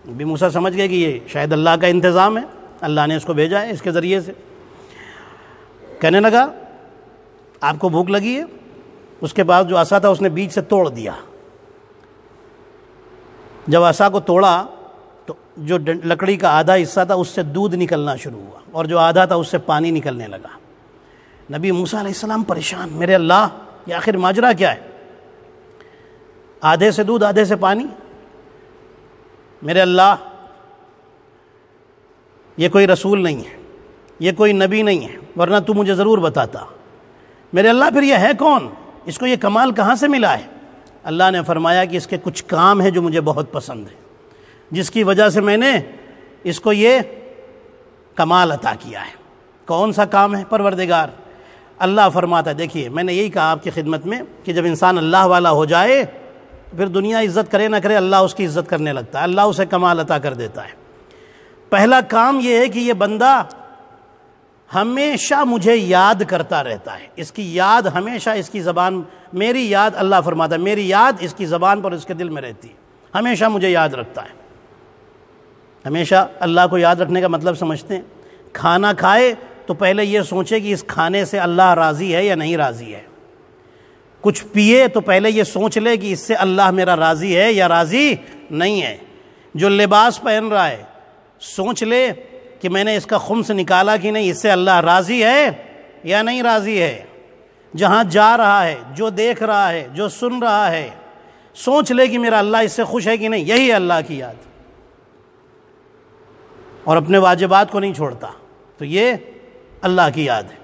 نبی موسیٰ سمجھ گئے کہ یہ شاید اللہ کا انتظام ہے، اللہ نے اس کو بھیجا ہے اس کے ذریعے سے۔ کہنے لگا آپ کو بھوک لگی ہے؟ اس کے پاس جو عصا تھا اس نے بیچ سے توڑ دیا۔ جب عصا کو توڑا تو جو لکڑی کا آدھا حصہ تھا اس سے دودھ نکلنا شروع ہوا، اور جو آدھا تھا اس سے پانی نکلنے لگا۔ نبی موسیٰ علیہ السلام پریشان، میرے اللہ یہ آخر ماجرا کیا ہے؟ آدھے سے دودھ آدھے سے پانی؟ میرے اللہ، یہ کوئی رسول نہیں ہے، یہ کوئی نبی نہیں ہے، ورنہ تو مجھے ضرور بتاتا۔ میرے اللہ پھر یہ ہے کون؟ اس کو یہ کمال کہاں سے ملا ہے؟ اللہ نے فرمایا کہ اس کے کچھ کام ہیں جو مجھے بہت پسند ہیں، جس کی وجہ سے میں نے اس کو یہ کمال عطا کیا ہے۔ کون سا کام ہے پروردگار؟ اللہ فرماتا ہے، دیکھیے میں نے یہی کہا آپ کی خدمت میں کہ جب انسان اللہ والا ہو جائے پھر دنیا عزت کرے نہ کرے، اللہ اس کی عزت کرنے لگتا ہے، اللہ اسے کمال عطا کر دیتا ہے۔ پہلا کام یہ ہے کہ یہ بندہ ہمیشہ مجھے یاد کرتا رہتا ہے، اس کی یاد ہمیشہ اس کی زبان، میری یاد، اللہ فرماتا ہے میری یاد اس کی زبان پر، اس کے دل میں رہتی ہے، ہمیشہ مجھے یاد رکھتا ہے۔ ہمیشہ اللہ کو یاد رکھنے کا مطلب سمجھتے ہیں؟ کھانا کھائے تو پہلے یہ سوچے کہ اس کھانے سے اللہ راضی ہے یا نہیں راضی ہے۔ کچھ پیے تو پہلے یہ سوچ لے کہ اس سے اللہ میرا راضی ہے یا راضی نہیں ہے۔ جو لباس پہن رہا ہے سوچ لے کہ میں نے اس کا خمس نکالا کہ نہیں، اس سے اللہ راضی ہے یا نہیں راضی ہے۔ جہاں جا رہا ہے، جو دیکھ رہا ہے، جو سن رہا ہے، سوچ لے کہ میرا اللہ اس سے خوش ہے کہ نہیں۔ یہی ہے اللہ کی یاد، اور اپنے واجبات کو نہیں چھوڑتا، تو یہ اللہ کی یاد ہے۔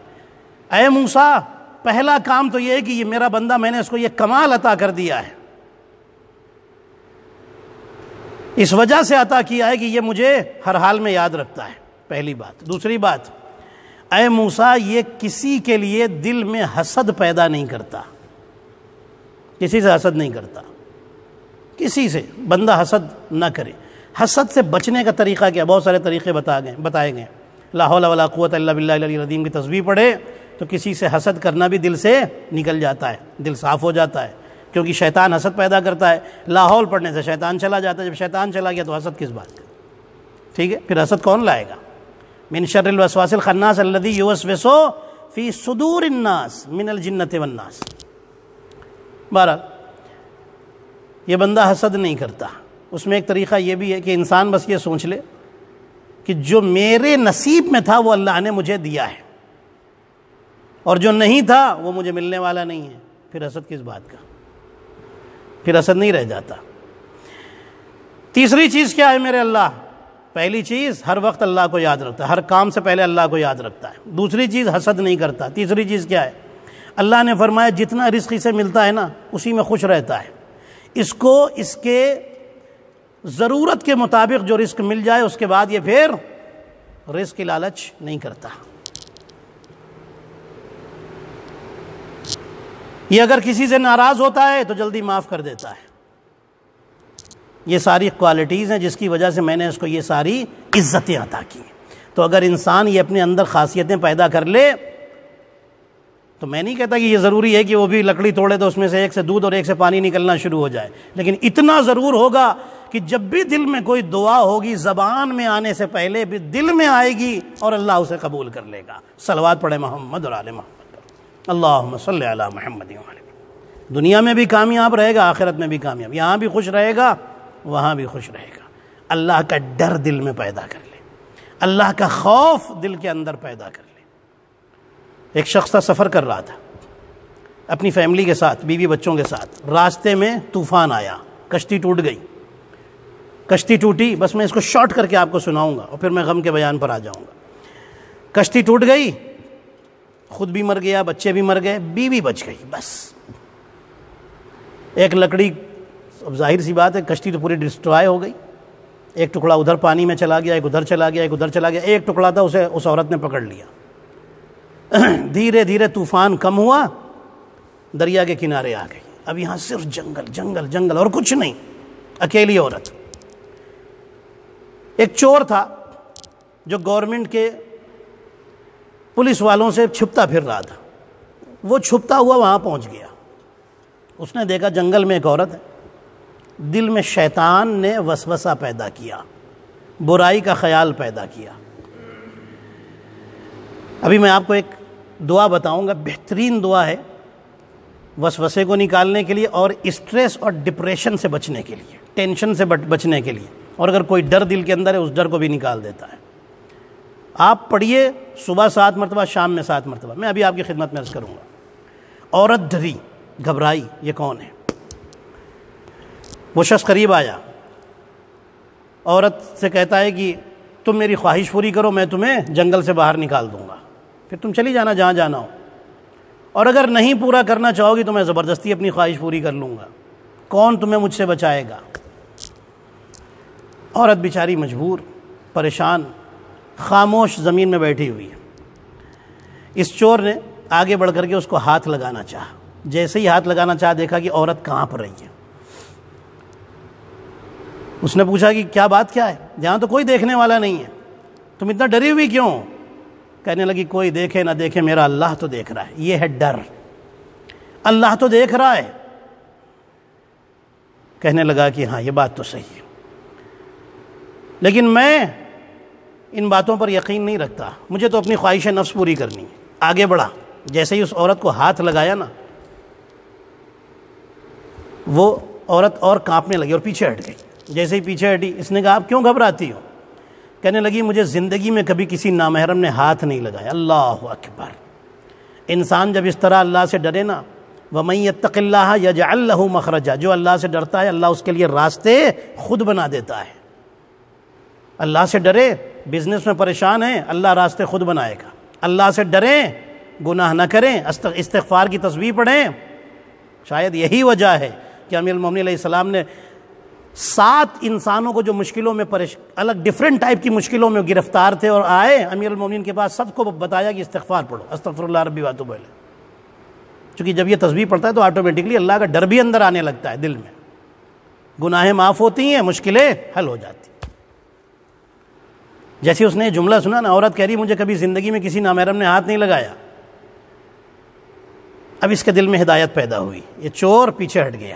اے موسیٰ، پہلا کام تو یہ ہے کہ یہ میرا بندہ، میں نے اس کو یہ کمال عطا کر دیا ہے، اس وجہ سے عطا کیا ہے کہ یہ مجھے ہر حال میں یاد رکھتا ہے، پہلی بات۔ دوسری بات، اے موسیٰ، یہ کسی کے لیے دل میں حسد پیدا نہیں کرتا، کسی سے حسد نہیں کرتا، کسی سے بندہ حسد نہ کرے۔ حسد سے بچنے کا طریقہ کیا؟ بہت سارے طریقے بتائے گئے۔ لا حول ولا قوت الا باللہ العلی العظیم کی تسبیح پڑھے تو کسی سے حسد کرنا بھی دل سے نکل جاتا ہے، دل صاف ہو جاتا ہے، کیونکہ شیطان حسد پیدا کرتا ہے۔ لا حول پڑھنے سے شیطان چلا جاتا ہے، جب شیطان چلا گیا تو حسد کس بات کا؟ ٹھیک ہے، پھر حسد کون لائے گا؟ من شر الوسواس الخناس الذی یوسوس فی صدور الناس من الجنۃ والناس۔ بہرحال یہ بندہ حسد نہیں کرتا۔ اس میں ایک طریقہ یہ بھی ہے کہ انسان بس یہ سوچ لے کہ جو میرے نصیب میں تھا وہ اللہ نے مجھے دیا ہے، اور جو نہیں تھا وہ مجھے ملنے والا نہیں ہے۔ پھر حسد کس بات کا؟ پھر حسد نہیں رہ جاتا۔ تیسری چیز کیا ہے میرے اللہ؟ پہلی چیز ہر وقت اللہ کو یاد رکھتا ہے، ہر کام سے پہلے اللہ کو یاد رکھتا ہے۔ دوسری چیز حسد نہیں کرتا۔ تیسری چیز کیا ہے؟ اللہ نے فرمایا جتنا رزق اسے ملتا ہے نا اسی میں خوش رہتا ہے، اس کو اس کے ضرورت کے مطابق جو رزق مل جائے اس کے بعد یہ پھر رزق کی لالچ نہیں کرتا۔ یہ اگر کسی سے ناراض ہوتا ہے تو جلدی معاف کر دیتا ہے۔ یہ ساری کوالٹیز ہیں جس کی وجہ سے میں نے اس کو یہ ساری عزتیں عطا کی ہیں۔ تو اگر انسان یہ اپنے اندر خاصیتیں پیدا کر لے تو میں نہیں کہتا کہ یہ ضروری ہے کہ وہ بھی لکڑی توڑے تو اس میں سے ایک سے دودھ اور ایک سے پانی نکلنا شروع ہو جائے، لیکن اتنا ضرور ہوگا کہ جب بھی دل میں کوئی دعا ہوگی زبان میں آنے سے پہلے بھی دل میں آئے گی اور اللہ اسے قبول کر لے گا۔ صلوات پڑھے محمد اور آل محمد، اللہم صلی علی محمد و آل محمد۔ دنیا میں بھی کامیاب رہے گا، آخرت میں بھی کامیاب، یہاں بھی خوش رہے گا، وہاں بھی خوش رہے گا۔ اللہ کا ڈر دل میں پیدا کر لے، اللہ کا خوف دل کے اندر پیدا کر لے۔ ایک شخص تھا، سفر کر رہا تھا اپنی فیملی کے ساتھ، بیوی بچوں کے ساتھ، راستے میں طوفان آیا، کشتی ٹوٹ گئی۔ کشتی ٹوٹی، بس میں اس کو شارٹ کر کے آپ کو سناؤں گا اور پھر میں غم کے بیان پر آ جاؤں گا۔ کشتی ٹوٹ گئی، خود بھی مر گیا، بچے بھی مر گئے، بیوی بچ گئی، بس ایک لکڑی۔ اب ظاہر سی بات ہے کشتی تو پوری ڈسٹرائے ہو گئی، ایک ٹکڑا ادھر پانی میں چلا گیا، ایک ادھر چلا گیا، ایک ادھر چلا گیا، ایک ٹکڑا تھا اسے اس عورت نے پکڑ لیا۔ دھیرے دھیرے طوفان کم ہوا، دریا کے کنارے آ گئی۔ اب یہاں صرف جنگل جنگل جنگل اور کچھ نہیں، اکیلی عورت۔ ایک چور تھا جو گورنمنٹ کے پولیس والوں سے چھپتا پھر رہا تھا، وہ چھپتا ہوا وہاں پہنچ گیا۔ اس نے دیکھا جنگل میں ایک عورت ہے، دل میں شیطان نے وسوسہ پیدا کیا، برائی کا خیال پیدا کیا۔ ابھی میں آپ کو ایک دعا بتاؤں گا، بہترین دعا ہے وسوسے کو نکالنے کے لیے اور اسٹریس اور ڈپریشن سے بچنے کے لیے، ٹینشن سے بچنے کے لیے، اور اگر کوئی ڈر دل کے اندر ہے اس ڈر کو بھی نکال دیتا ہے۔ آپ پڑھیے صبح 7 مرتبہ، شام میں 7 مرتبہ، میں ابھی آپ کی خدمت میں عرض کروں گا۔ عورت ڈری، گھبرائی یہ کون ہے. وہ شخص قریب آیا, عورت سے کہتا ہے کہ تم میری خواہش پوری کرو, میں تمہیں جنگل سے باہر نکال دوں گا, پھر تم چلی جانا جہاں جانا ہو, اور اگر نہیں پورا کرنا چاہو گی تو میں زبردستی اپنی خواہش پوری کر لوں گا, کون تمہیں مجھ سے بچائے گا. عورت بیچاری مجبور, پریشان, خاموش زمین میں بیٹھی ہوئی ہے. اس چور نے آگے بڑھ کر کے اس کو ہاتھ لگانا چاہا. جیسے ہی ہاتھ لگانا چاہا دیکھا کہ عورت کانپ رہی ہے. اس نے پوچھا کہ کیا بات کیا ہے, یہاں تو کوئی دیکھنے والا نہیں ہے, تم اتنا ڈری ہوئی کیوں؟ کہنے لگی کوئی دیکھے نہ دیکھے میرا اللہ تو دیکھ رہا ہے. یہ ہے ڈر, اللہ تو دیکھ رہا ہے. کہنے لگا کہ ہاں یہ بات تو صحیح ہے, لیکن میں ان باتوں پر یقین نہیں رکھتا, مجھے تو اپنی خواہش نفس پوری کرنی ہے. آگے بڑھا, جیسے ہی اس عورت کو ہاتھ لگایا نا, وہ عورت اور کانپنے لگی اور پیچھے ہٹ گئی. جیسے ہی پیچھے ہٹی, اس نے کہا آپ کیوں گھبراتی ہو؟ کہنے لگی مجھے زندگی میں کبھی کسی نامحرم نے ہاتھ نہیں لگایا. اللہ اکبر. انسان جب اس طرح اللہ سے ڈرے نا, وَمَن يَتَّقِ اللَّهَ يَجْعَل لَّهُ مَخْرَجًا, جو اللہ سے ڈرتا ہے اللہ اس کے لیے راستے خود بنا دیتا ہے. اللہ سے ڈرے, بزنس میں پریشان ہیں, اللہ راستے خود بنائے گا. اللہ سے ڈریں, گناہ نہ کریں, استغفار کی تسبیح پڑھیں. شاید یہی وجہ ہے کہ امیر المومنین علیہ السلام نے 7 انسانوں کو جو مشکلوں میں الگ ڈیفرنٹ ٹائپ کی مشکلوں میں گرفتار تھے اور آئے امیر المومنین کے پاس, سب کو بتایا کہ استغفار پڑھو, استغفر اللہ ربی واتوب الیہ. چونکہ جب یہ تسبیح پڑھتا ہے تو آٹومیٹکلی اللہ کا ڈر بھی اندر آنے لگتا ہے دل میں, گناہیں معاف ہوتی ہیں, مشکلیں حل ہو جاتی. جیسے اس نے جملہ سنا نا, عورت کہہ رہی مجھے کبھی زندگی میں کسی نامحرم نے ہاتھ نہیں لگایا. اب اس کے دل میں ہدایت پیدا ہوئی. یہ چور پیچھے ہٹ گیا,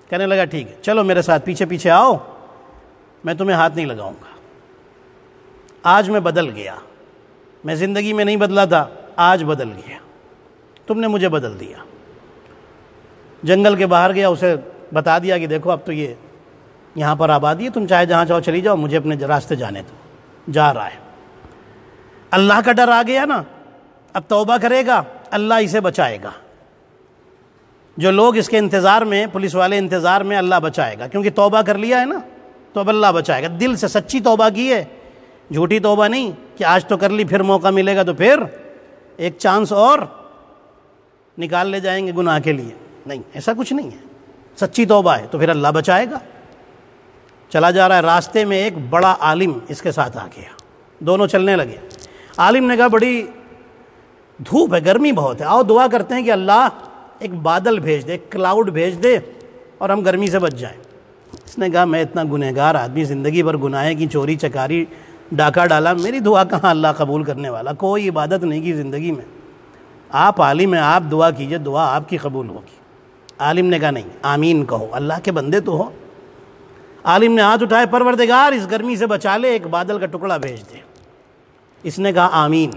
کہنے لگا ٹھیک ہے چلو میرے ساتھ پیچھے پیچھے آؤ, میں تمہیں ہاتھ نہیں لگاؤں گا. آج میں بدل گیا, میں زندگی میں نہیں بدلا تھا, آج بدل گیا, تم نے مجھے بدل دیا. جنگل کے باہر گیا, اسے بتا دیا کہ دیکھو اب تو یہ یہاں پر آبادی ہے, تم چاہے جہاں چاہو چلی جاؤ, مجھے اپنے راستے جانے دو. جا رہا ہے. اللہ کا ڈر آ گیا نا, اب توبہ کرے گا اللہ اسے بچائے گا. جو لوگ اس کے انتظار میں, پولیس والے انتظار میں, اللہ بچائے گا, کیونکہ توبہ کر لیا ہے نا, تو اب اللہ بچائے گا. دل سے سچی توبہ کی ہے, جھوٹی توبہ نہیں کہ آج تو کر لی پھر موقع ملے گا تو پھر ایک چانس اور نکال لے جائیں گے گناہ کے لیے. نہیں, ایسا کچھ نہیں ہے. سچی توبہ ہے تو پھر اللہ بچائے گا. چلا جا رہا ہے, راستے میں ایک بڑا عالم اس کے ساتھ آ گیا. دونوں چلنے لگے. عالم نے کہا بڑی دھوپ ہے, گرمی بہت ہے, آؤ دعا کرتے ہیں کہ اللہ ایک بادل بھیج دے, ایک کلاؤڈ بھیج دے اور ہم گرمی سے بچ جائیں. اس نے کہا میں اتنا گنہگار آدمی, زندگی بھر گناہیں کی, چوری چکاری, ڈاکہ ڈالا, میری دعا کہاں اللہ قبول کرنے والا, کوئی عبادت نہیں کی زندگی میں. آپ عالم ہیں, آپ دعا کیجئے, دعا آپ کی قبول ہوگی. عالم نے کہا نہیں, آمین کہو, اللہ کے بندے تو ہو. عالم نے ہاتھ اٹھائے, پروردگار اس گرمی سے بچا لے, ایک بادل کا ٹکڑا بھیج دے. اس نے کہا آمین,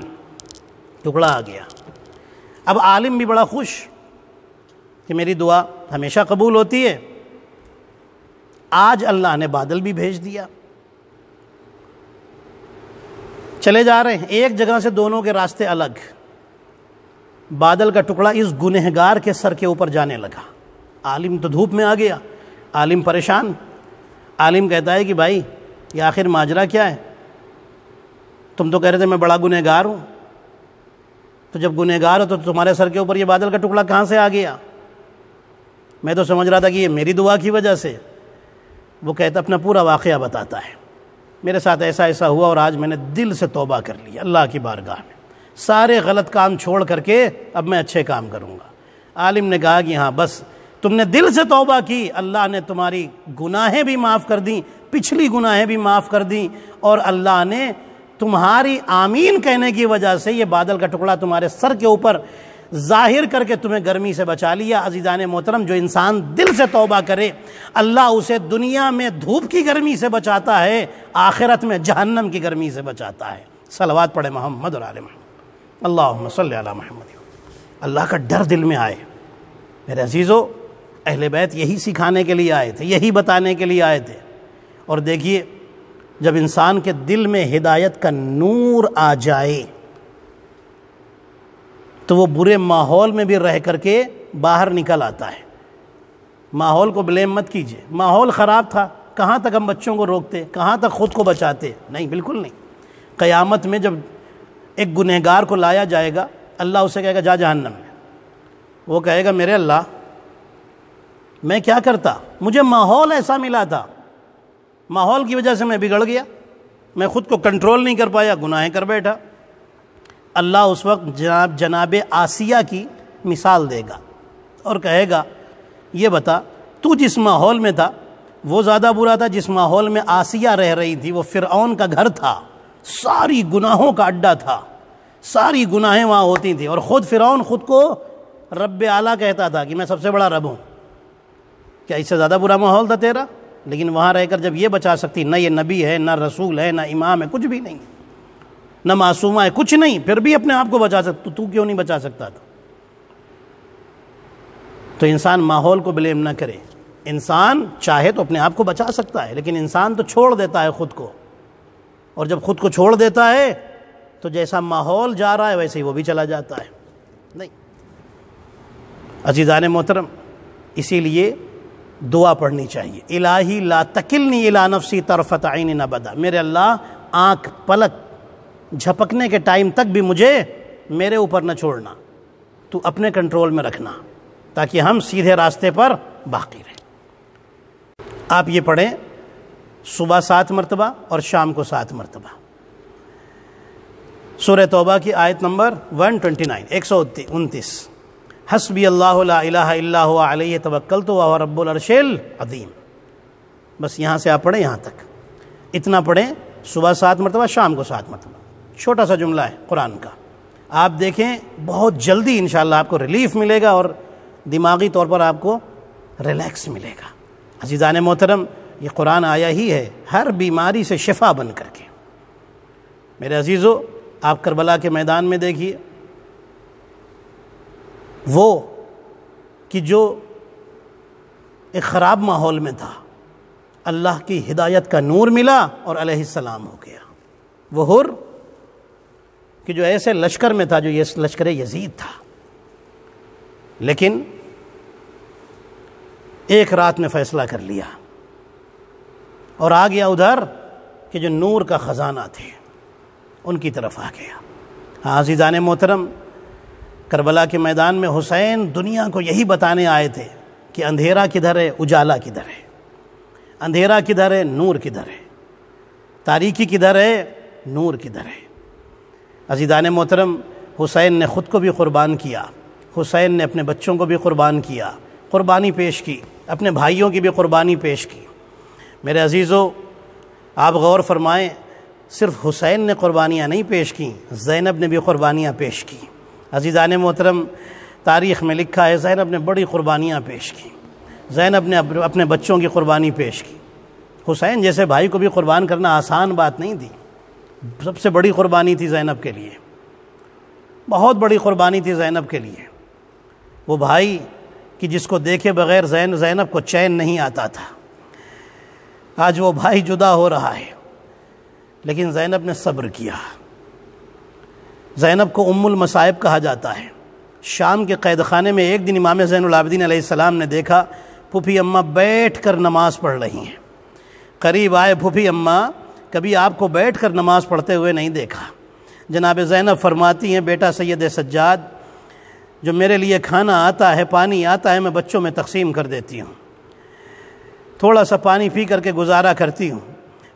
ٹکڑا آ گیا. اب عالم بھی بڑا خوش کہ میری دعا ہمیشہ قبول ہوتی ہے. آج اللہ نے بادل بھی بھیج دیا. چلے جا رہے ہیں, ایک جگہ سے دونوں کے راستے الگ. بادل کا ٹکڑا اس گنہگار کے سر کے اوپر جانے لگا. عالم تو دھوپ میں آ گیا, عالم پریشان. عالم کہتا ہے کہ بھائی یہ آخر ماجرا کیا ہے؟ تم تو کہہ رہے تھے میں بڑا گنہگار ہوں, تو جب گنہگار ہو تو تمہارے سر کے اوپر یہ بادل کا ٹکڑا کہاں سے آ گیا؟ میں تو سمجھ رہا تھا کہ یہ میری دعا کی وجہ سے. وہ کہتا اپنا پورا واقعہ بتاتا ہے, میرے ساتھ ایسا ایسا ہوا اور آج میں نے دل سے توبہ کر لی اللہ کی بارگاہ میں, سارے غلط کام چھوڑ کر کے اب میں اچھے کام کروں گا. عالم نے کہا کہ ہاں بس تم نے دل سے توبہ کی, اللہ نے تمہاری گناہیں بھی معاف کر دیں, پچھلی گناہیں بھی معاف کر دیں, اور اللہ نے تمہاری آمین کہنے کی وجہ سے یہ بادل کا ٹکڑا تمہارے سر کے اوپر ظاہر کر کے تمہیں گرمی سے بچا لیا. عزیزان محترم, جو انسان دل سے توبہ کرے اللہ اسے دنیا میں دھوپ کی گرمی سے بچاتا ہے, آخرت میں جہنم کی گرمی سے بچاتا ہے. صلوات پڑھے محمد اور آل محمد. اللہم صلی علی محمد. اللہ کا ڈر دل میں آئے. میرے عزیزو, اہل بیت یہی سکھانے کے لیے آئے تھے, یہی بتانے کے لیے آئے تھے. اور دیکھیے جب انسان کے دل میں ہدایت کا نور آ جائے تو وہ برے ماحول میں بھی رہ کر کے باہر نکل آتا ہے۔ ماحول کو بلیم مت کیجیے، ماحول خراب تھا، کہاں تک ہم بچوں کو روکتے، کہاں تک خود کو بچاتے؟ نہیں، بالکل نہیں۔ قیامت میں جب ایک گنہگار کو لایا جائے گا، اللہ اسے کہے گا جا جہنم میں۔ وہ کہے گا میرے اللہ میں کیا کرتا، مجھے ماحول ایسا ملا تھا، ماحول کی وجہ سے میں بگڑ گیا، میں خود کو کنٹرول نہیں کر پایا، گناہیں کر بیٹھا۔ اللہ اس وقت جناب آسیہ کی مثال دے گا اور کہے گا یہ بتا تو جس ماحول میں تھا وہ زیادہ برا تھا جس ماحول میں آسیہ رہ رہی تھی؟ وہ فرعون کا گھر تھا، ساری گناہوں کا اڈا تھا، ساری گناہیں وہاں ہوتی تھیں، اور خود فرعون خود کو رب اعلیٰ کہتا تھا کہ میں سب سے بڑا رب ہوں۔ کیا اس سے زیادہ برا ماحول تھا تیرا؟ لیکن وہاں رہ کر جب یہ بچا سکتی، نہ یہ نبی ہے، نہ رسول ہے، نہ امام ہے، کچھ بھی نہیں، نہ معصومہ ہے، کچھ نہیں، پھر بھی اپنے آپ کو بچا سکتا، تو کیوں نہیں بچا سکتا تھا؟ تو انسان ماحول کو بلیم نہ کرے، انسان چاہے تو اپنے آپ کو بچا سکتا ہے، لیکن انسان تو چھوڑ دیتا ہے خود کو، اور جب خود کو چھوڑ دیتا ہے تو جیسا ماحول جا رہا ہے ویسے ہی وہ بھی چلا جاتا ہے۔ نہیں عزیزان محترم، اسی لیے دعا پڑھنی چاہیے، الہی لا تکلنی الی نفسی طرفۃ عین ابدا، میرے اللہ آنکھ پلک جھپکنے کے ٹائم تک بھی مجھے میرے اوپر نہ چھوڑنا، تو اپنے کنٹرول میں رکھنا تاکہ ہم سیدھے راستے پر باقی رہیں۔ آپ یہ پڑھیں صبح 7 مرتبہ اور شام کو 7 مرتبہ۔ سورہ توبہ کی آیت نمبر 129 حسبی اللہ لا الہ الا هو علیہ توکلت وہو رب العرش العظیم۔ بس یہاں سے آپ پڑھیں یہاں تک، اتنا پڑھیں، صبح 7 مرتبہ، شام کو 7 مرتبہ۔ چھوٹا سا جملہ ہے قرآن کا، آپ دیکھیں بہت جلدی انشاءاللہ آپ کو ریلیف ملے گا اور دماغی طور پر آپ کو ریلیکس ملے گا۔ عزیزان محترم، یہ قرآن آیا ہی ہے ہر بیماری سے شفا بن کر کے۔ میرے عزیزو، آپ کربلا کے میدان میں دیکھیے، وہ کہ جو ایک خراب ماحول میں تھا، اللہ کی ہدایت کا نور ملا اور علیہ السلام ہو گیا۔ وہ حر کہ جو ایسے لشکر میں تھا جو یہ لشکر یزید تھا، لیکن ایک رات میں فیصلہ کر لیا اور آ گیا ادھر کہ جو نور کا خزانہ تھے ان کی طرف آ گیا۔ ہاں عزیزان محترم، کربلا کے میدان میں حسین دنیا کو یہی بتانے آئے تھے کہ اندھیرا کدھر ہے، اجالا کدھر ہے، اندھیرا کدھر ہے، نور کدھر ہے، تاریکی کدھر ہے، نور کدھر ہے۔ عزیزان محترم، حسین نے خود کو بھی قربان کیا، حسین نے اپنے بچوں کو بھی قربان کیا، قربانی پیش کی، اپنے بھائیوں کی بھی قربانی پیش کی۔ میرے عزیزو، آپ غور فرمائیں، صرف حسین نے قربانیاں نہیں پیش کی، زینب نے بھی قربانیاں پیش کی۔ عزیزان محترم، تاریخ میں لکھا ہے زینب نے بڑی قربانیاں پیش کی، زینب نے اپنے بچوں کی قربانی پیش کی۔ حسین جیسے بھائی کو بھی قربان کرنا آسان بات نہیں تھی، سب سے بڑی قربانی تھی زینب کے لیے، بہت بڑی قربانی تھی زینب کے لیے۔ وہ بھائی کہ جس کو دیکھے بغیر زینب کو چین نہیں آتا تھا، آج وہ بھائی جدا ہو رہا ہے، لیکن زینب نے صبر کیا۔ زینب کو ام المصائب کہا جاتا ہے۔ شام کے قید خانے میں ایک دن امام زین العابدین علیہ السلام نے دیکھا پھوپھی اماں بیٹھ کر نماز پڑھ رہی ہیں۔ قریب آئے، پھوپھی اماں کبھی آپ کو بیٹھ کر نماز پڑھتے ہوئے نہیں دیکھا۔ جناب زینب فرماتی ہیں، بیٹا سید سجاد، جو میرے لیے کھانا آتا ہے، پانی آتا ہے، میں بچوں میں تقسیم کر دیتی ہوں، تھوڑا سا پانی پی کر کے گزارا کرتی ہوں۔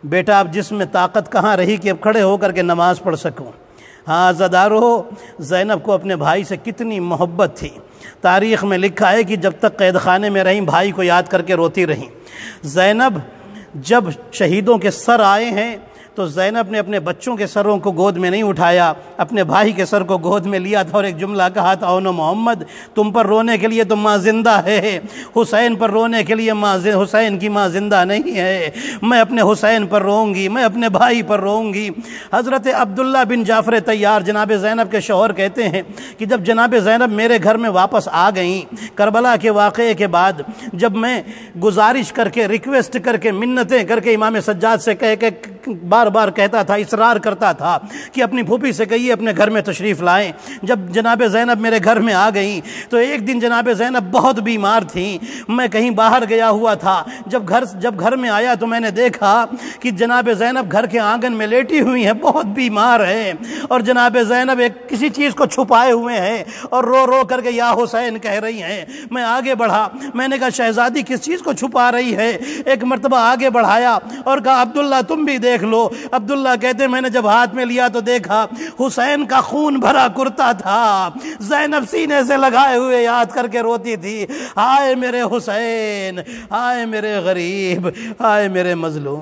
بیٹا اب جس میں طاقت کہاں رہی کہ اب کھڑے ہو کر کے نماز پڑھ سکوں۔ ہاں عزادارو، زینب کو اپنے بھائی سے کتنی محبت تھی۔ تاریخ میں لکھا ہے کہ جب تک قید خانے میں رہیں بھائی کو یاد کر کے روتی رہیں۔ زینب جب شہیدوں کے سر آئے ہیں تو زینب نے اپنے بچوں کے سروں کو گود میں نہیں اٹھایا، اپنے بھائی کے سر کو گود میں لیا تھا اور ایک جملہ کہا تھا، اونو محمد، تم پر رونے کے لیے تو ماں زندہ ہے، حسین پر رونے کے لیے حسین کی ماں زندہ نہیں ہے، میں اپنے حسین پر روؤں گی، میں اپنے بھائی پر روؤں گی۔ حضرت عبداللہ بن جعفر طیار جناب زینب کے شوہر کہتے ہیں کہ جب جناب زینب میرے گھر میں واپس آ گئیں کربلا کے واقعے کے بعد، جب میں گزارش کر کے، ریکویسٹ کر کے، منتیں کر کے امام سجاد سے بار بار کہتا تھا، اصرار کرتا تھا کہ اپنی پھوپھی سے کہیے اپنے گھر میں تشریف لائیں۔ جب جناب زینب میرے گھر میں آ گئیں تو ایک دن جناب زینب بہت بیمار تھیں، میں کہیں باہر گیا ہوا تھا، جب گھر میں آیا تو میں نے دیکھا کہ جناب زینب گھر کے آنگن میں لیٹی ہوئی ہیں، بہت بیمار ہیں، اور جناب زینب ایک کسی چیز کو چھپائے ہوئے ہیں اور رو رو کر کے یا حسین کہہ رہی ہیں۔ میں آگے بڑھا، میں نے کہا شہزادی کس چیز کو چھپا رہی ہے؟ ایک مرتبہ آگے بڑھایا اور کہا عبداللہ تم بھی دیکھ لو۔ عبداللہ کہتے میں نے جب ہاتھ میں لیا تو دیکھا حسین کا خون بھرا کرتا تھا، زینب سینے سے لگائے ہوئے یاد کر کے روتی تھی، ہائے میرے حسین، ہائے میرے غریب، ہائے میرے مظلوم۔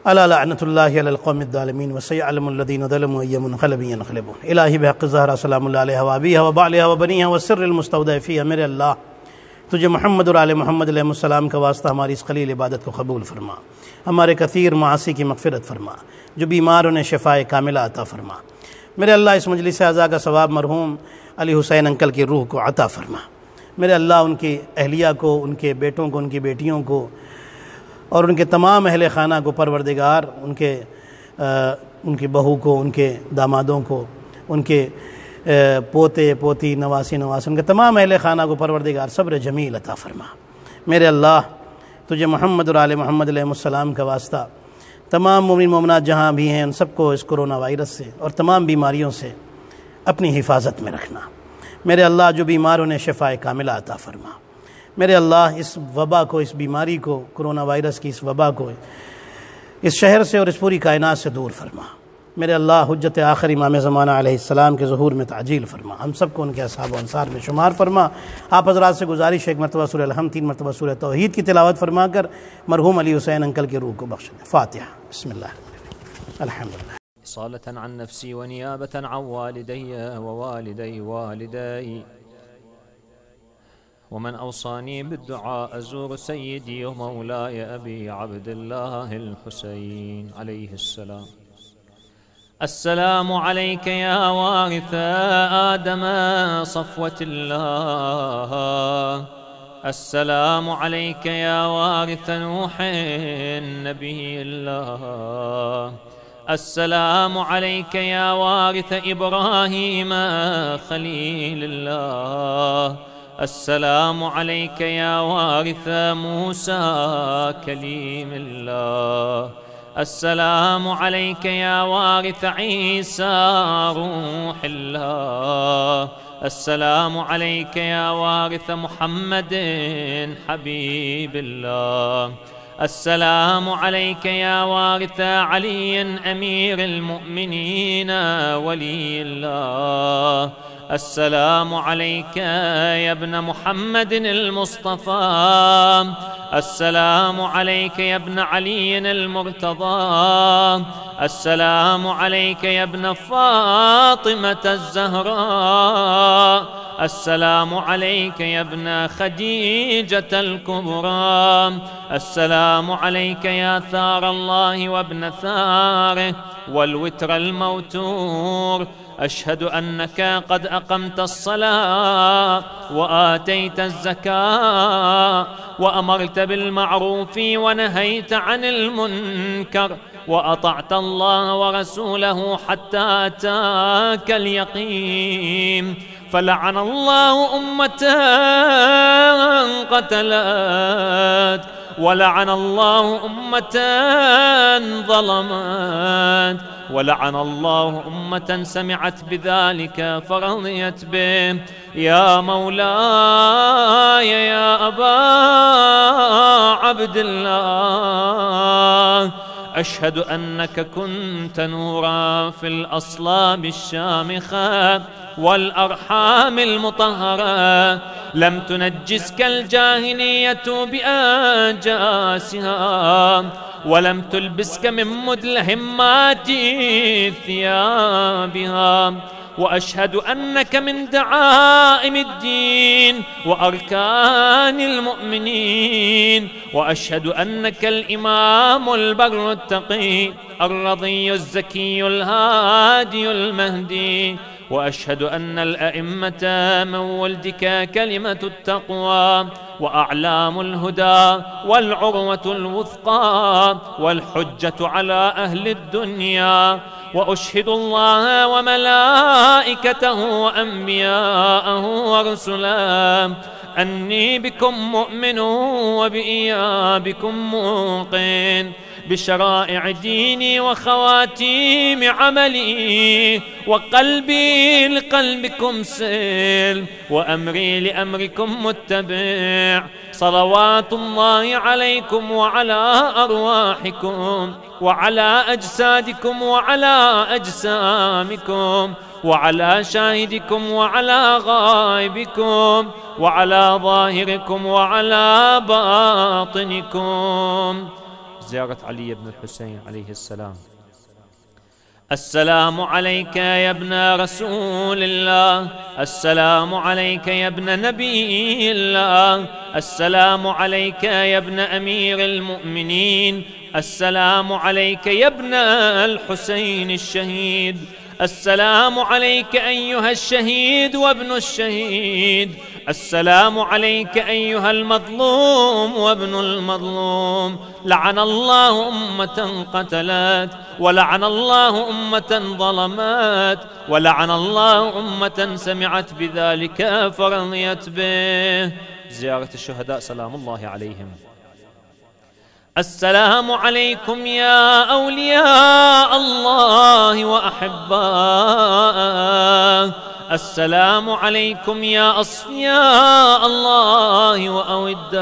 الا لعنت اللہ علی القوم الظالمین وسیعلم الذین ظلموا ای منقلب ینقلبون۔ الہی بحق الزہرا سلام اللہ علیہ وابیہا وبعلہا وبنیہا والسر المستودع فیہا۔ میرے اللہ تجھے محمد اور آل محمد علیہ السلام کا واسطہ ہماری اس قلیل عبادت کو قبول فرما، ہمارے کثیر معاصی کی مغفرت فرما، جو بیمار انہیں شفائے کاملہ عطا فرما۔ میرے اللہ اس مجلس اعزا کا ثواب مرحوم علی حسین انکل کی روح کو عطا فرما۔ میرے اللہ ان کی اہلیہ کو، ان کے بیٹوں کو، ان کی بیٹیوں کو اور ان کے تمام اہل خانہ کو پروردگار، ان کی بہو کو، ان کے دامادوں کو، ان کے پوتے پوتی نواسی ان کے تمام اہل خانہ کو پروردگار صبر جمیل عطا فرما۔ میرے اللہ تجھے محمد اور آل محمد علیہ السلام کا واسطہ تمام مومن مومنات جہاں بھی ہیں ان سب کو اس کرونا وائرس سے اور تمام بیماریوں سے اپنی حفاظت میں رکھنا۔ میرے اللہ جو بیمار انہیں شفائے کاملہ عطا فرما۔ میرے اللہ اس وبا کو، اس بیماری کو، کرونا وائرس کی اس وبا کو اس شہر سے اور اس پوری کائنات سے دور فرما۔ میرے اللہ حجت آخر امام زمانہ علیہ السلام کے ظہور میں تعجیل فرما، ہم سب کو ان کے اصحاب و انصار میں شمار فرما۔ آپ حضرات سے گزارش ہے ایک مرتبہ سورہ الحمد، 3 مرتبہ سورہ توحید کی تلاوت فرما کر مرحوم علی حسین انکل کی روح کو بخش دیں۔ فاتحہ۔ بسم اللہ الحمدللہ۔ صالة عن نفسي ونيابة عن والدي ووالدي والدي ومن أوصاني بالدعاء أزور سيدي ومولاي أبي عبد الله الحسين عليه السلام. السلام عليك يا وارث آدم صفوة الله. السلام عليك يا وارث نوح نبي الله. السلام عليك يا وارث إبراهيم خليل الله. السلام عليك يا وارث موسى كليم الله. السلام عليك يا وارث عيسى روح الله. السلام عليك يا وارث محمد حبيب الله. السلام عليك يا وارث علي أمير المؤمنين ولي الله. السلام عليك يا ابن محمد المصطفى. السلام عليك يا ابن علي المرتضى. السلام عليك يا ابن فاطمة الزهراء. السلام عليك يا ابن خديجة الكبرى. السلام عليك يا ثار الله وابن ثاره والوتر الموتور. أشهد أنك قد أقمت الصلاة وآتيت الزكاة وأمرت بالمعروف ونهيت عن المنكر وأطعت الله ورسوله حتى أتاك اليقين. فلعن الله أمة قتلت ولعن الله أمة ظلمت ولعن الله أمة سمعت بذلك فرضيت به. يا مولاي يا أبا عبد الله، أشهد أنك كنت نورا في الأصلاب الشامخة والأرحام المطهرة، لم تنجسك الجاهلية بأنجاسها ولم تلبسك من مدلهمات ثيابها. وأشهد أنك من دعائم الدين وأركان المؤمنين. وأشهد أنك الإمام البر التقي الرضي الزكي الهادي المهدي. وأشهد أن الأئمة من ولدك كلمة التقوى وأعلام الهدى والعروة الوثقى والحجة على أهل الدنيا. وأشهد الله وملائكته وأنبياءه ورسله أني بكم مؤمن وبإيابكم موقن، بشرائع ديني وخواتيم عملي، وقلبي لقلبكم سلم، وأمري لأمركم متبع. صلوات الله عليكم وعلى أرواحكم وعلى أجسادكم وعلى أجسامكم وعلى شاهدكم وعلى غائبكم وعلى ظاهركم وعلى باطنكم. زيارة علي بن الحسين عليه السلام. السلام عليك يا ابن رسول الله، السلام عليك يا ابن نبي الله، السلام عليك يا ابن أمير المؤمنين، السلام عليك يا ابن الحسين الشهيد، السلام عليك أيها الشهيد وابن الشهيد، السلام عليك أيها المظلوم وابن المظلوم. لعن الله أمة قتلت، ولعن الله أمة ظلمت، ولعن الله أمة سمعت بذلك فرضيت به. زيارة الشهداء سلام الله عليهم. السلام عليكم يا أولياء الله وأحباءه، السلام عليكم يا أصفياء الله وأوداءه،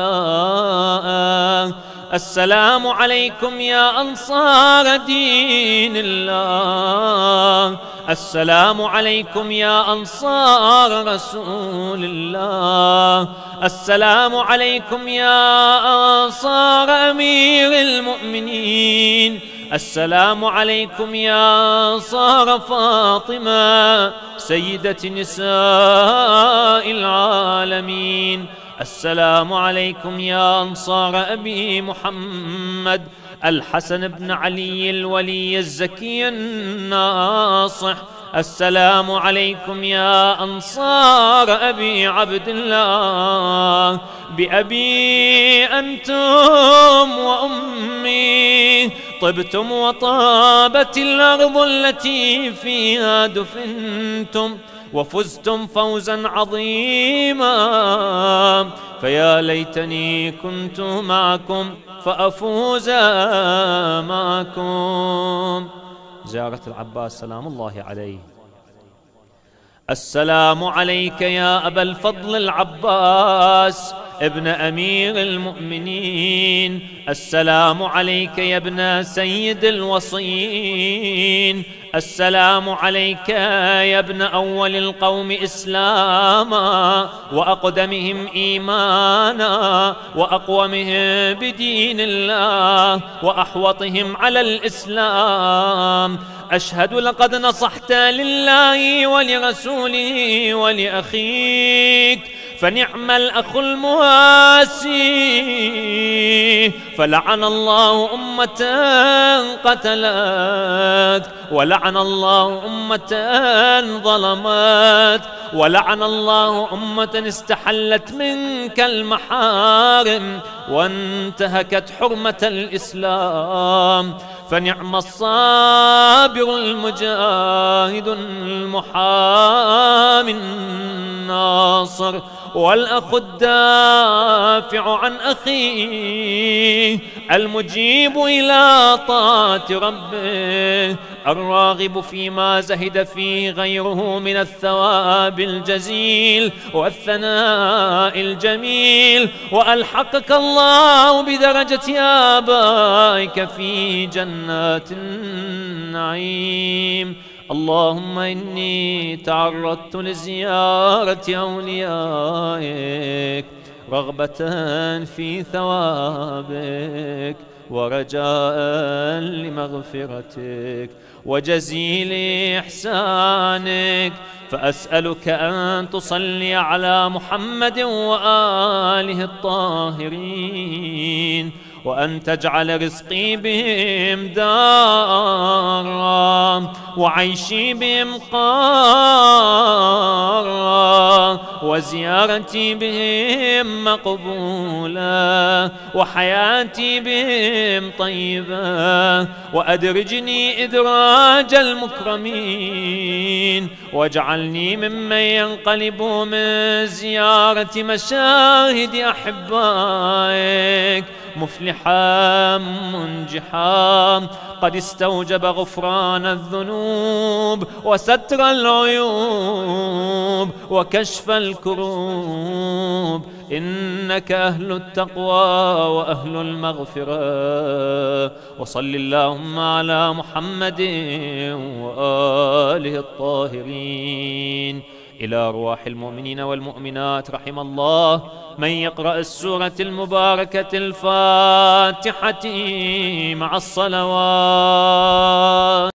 السلام عليكم يا أنصار دين الله، السلام عليكم يا أنصار رسول الله، السلام عليكم يا أنصار أمير المؤمنين، السلام عليكم يا أنصار فاطمة سيدة نساء العالمين، السلام عليكم يا أنصار أبي محمد الحسن بن علي الولي الزكي الناصح، السلام عليكم يا أنصار أبي عبد الله، بأبي أنتم وأمي طبتم وطابت الأرض التي فيها دفنتم، وفزتم فوزا عظيما، فيا ليتني كنت معكم فأفوز معكم. زيارة العباس سلام الله عليه. السلام عليك يا أبا الفضل العباس ابن أمير المؤمنين، السلام عليك يا ابن سيد الوصيين، السلام عليك يا ابن أول القوم إسلاما وأقدمهم إيمانا وأقومهم بدين الله وأحوطهم على الإسلام. أشهد لقد نصحت لله ولرسوله ولأخيك، فنعم الأخ المواسي، فلعن الله أمة قتلت، ولعن الله أمة ظلمت، ولعن الله أمة استحلت منك المحارم وانتهكت حرمة الإسلام. فنعم الصابر المجاهد المحامي الناصر والأخ الدافع عن أخيه، المجيب إلى طاعة ربه، الراغب فيما زهد فيه غيره من الثواب الجزيل والثناء الجميل. وألحقك الله بدرجة آبائك في جنات النعيم. اللهم إني تعرضت لزيارة أوليائك رغبة في ثوابك ورجاء لمغفرتك وجزيل إحسانك، فأسألك أن تصلي على محمد وآله الطاهرين وأن تجعل رزقي بهم دارا وعيشي بهم قارا وزيارتي بهم مقبولة وحياتي بهم طيبة وأدرجني إدراج المكرمين واجعلني ممن ينقلب من زيارة مشاهد أحبائك مفلحا منجحا قد استوجب غفران الذنوب وستر العيوب وكشف الكروب إنك أهل التقوى وأهل المغفرة. وصل اللهم على محمد وآله الطاهرين. إلى أرواح المؤمنين والمؤمنات رحم الله من يقرأ السورة المباركة الفاتحة مع الصلوات.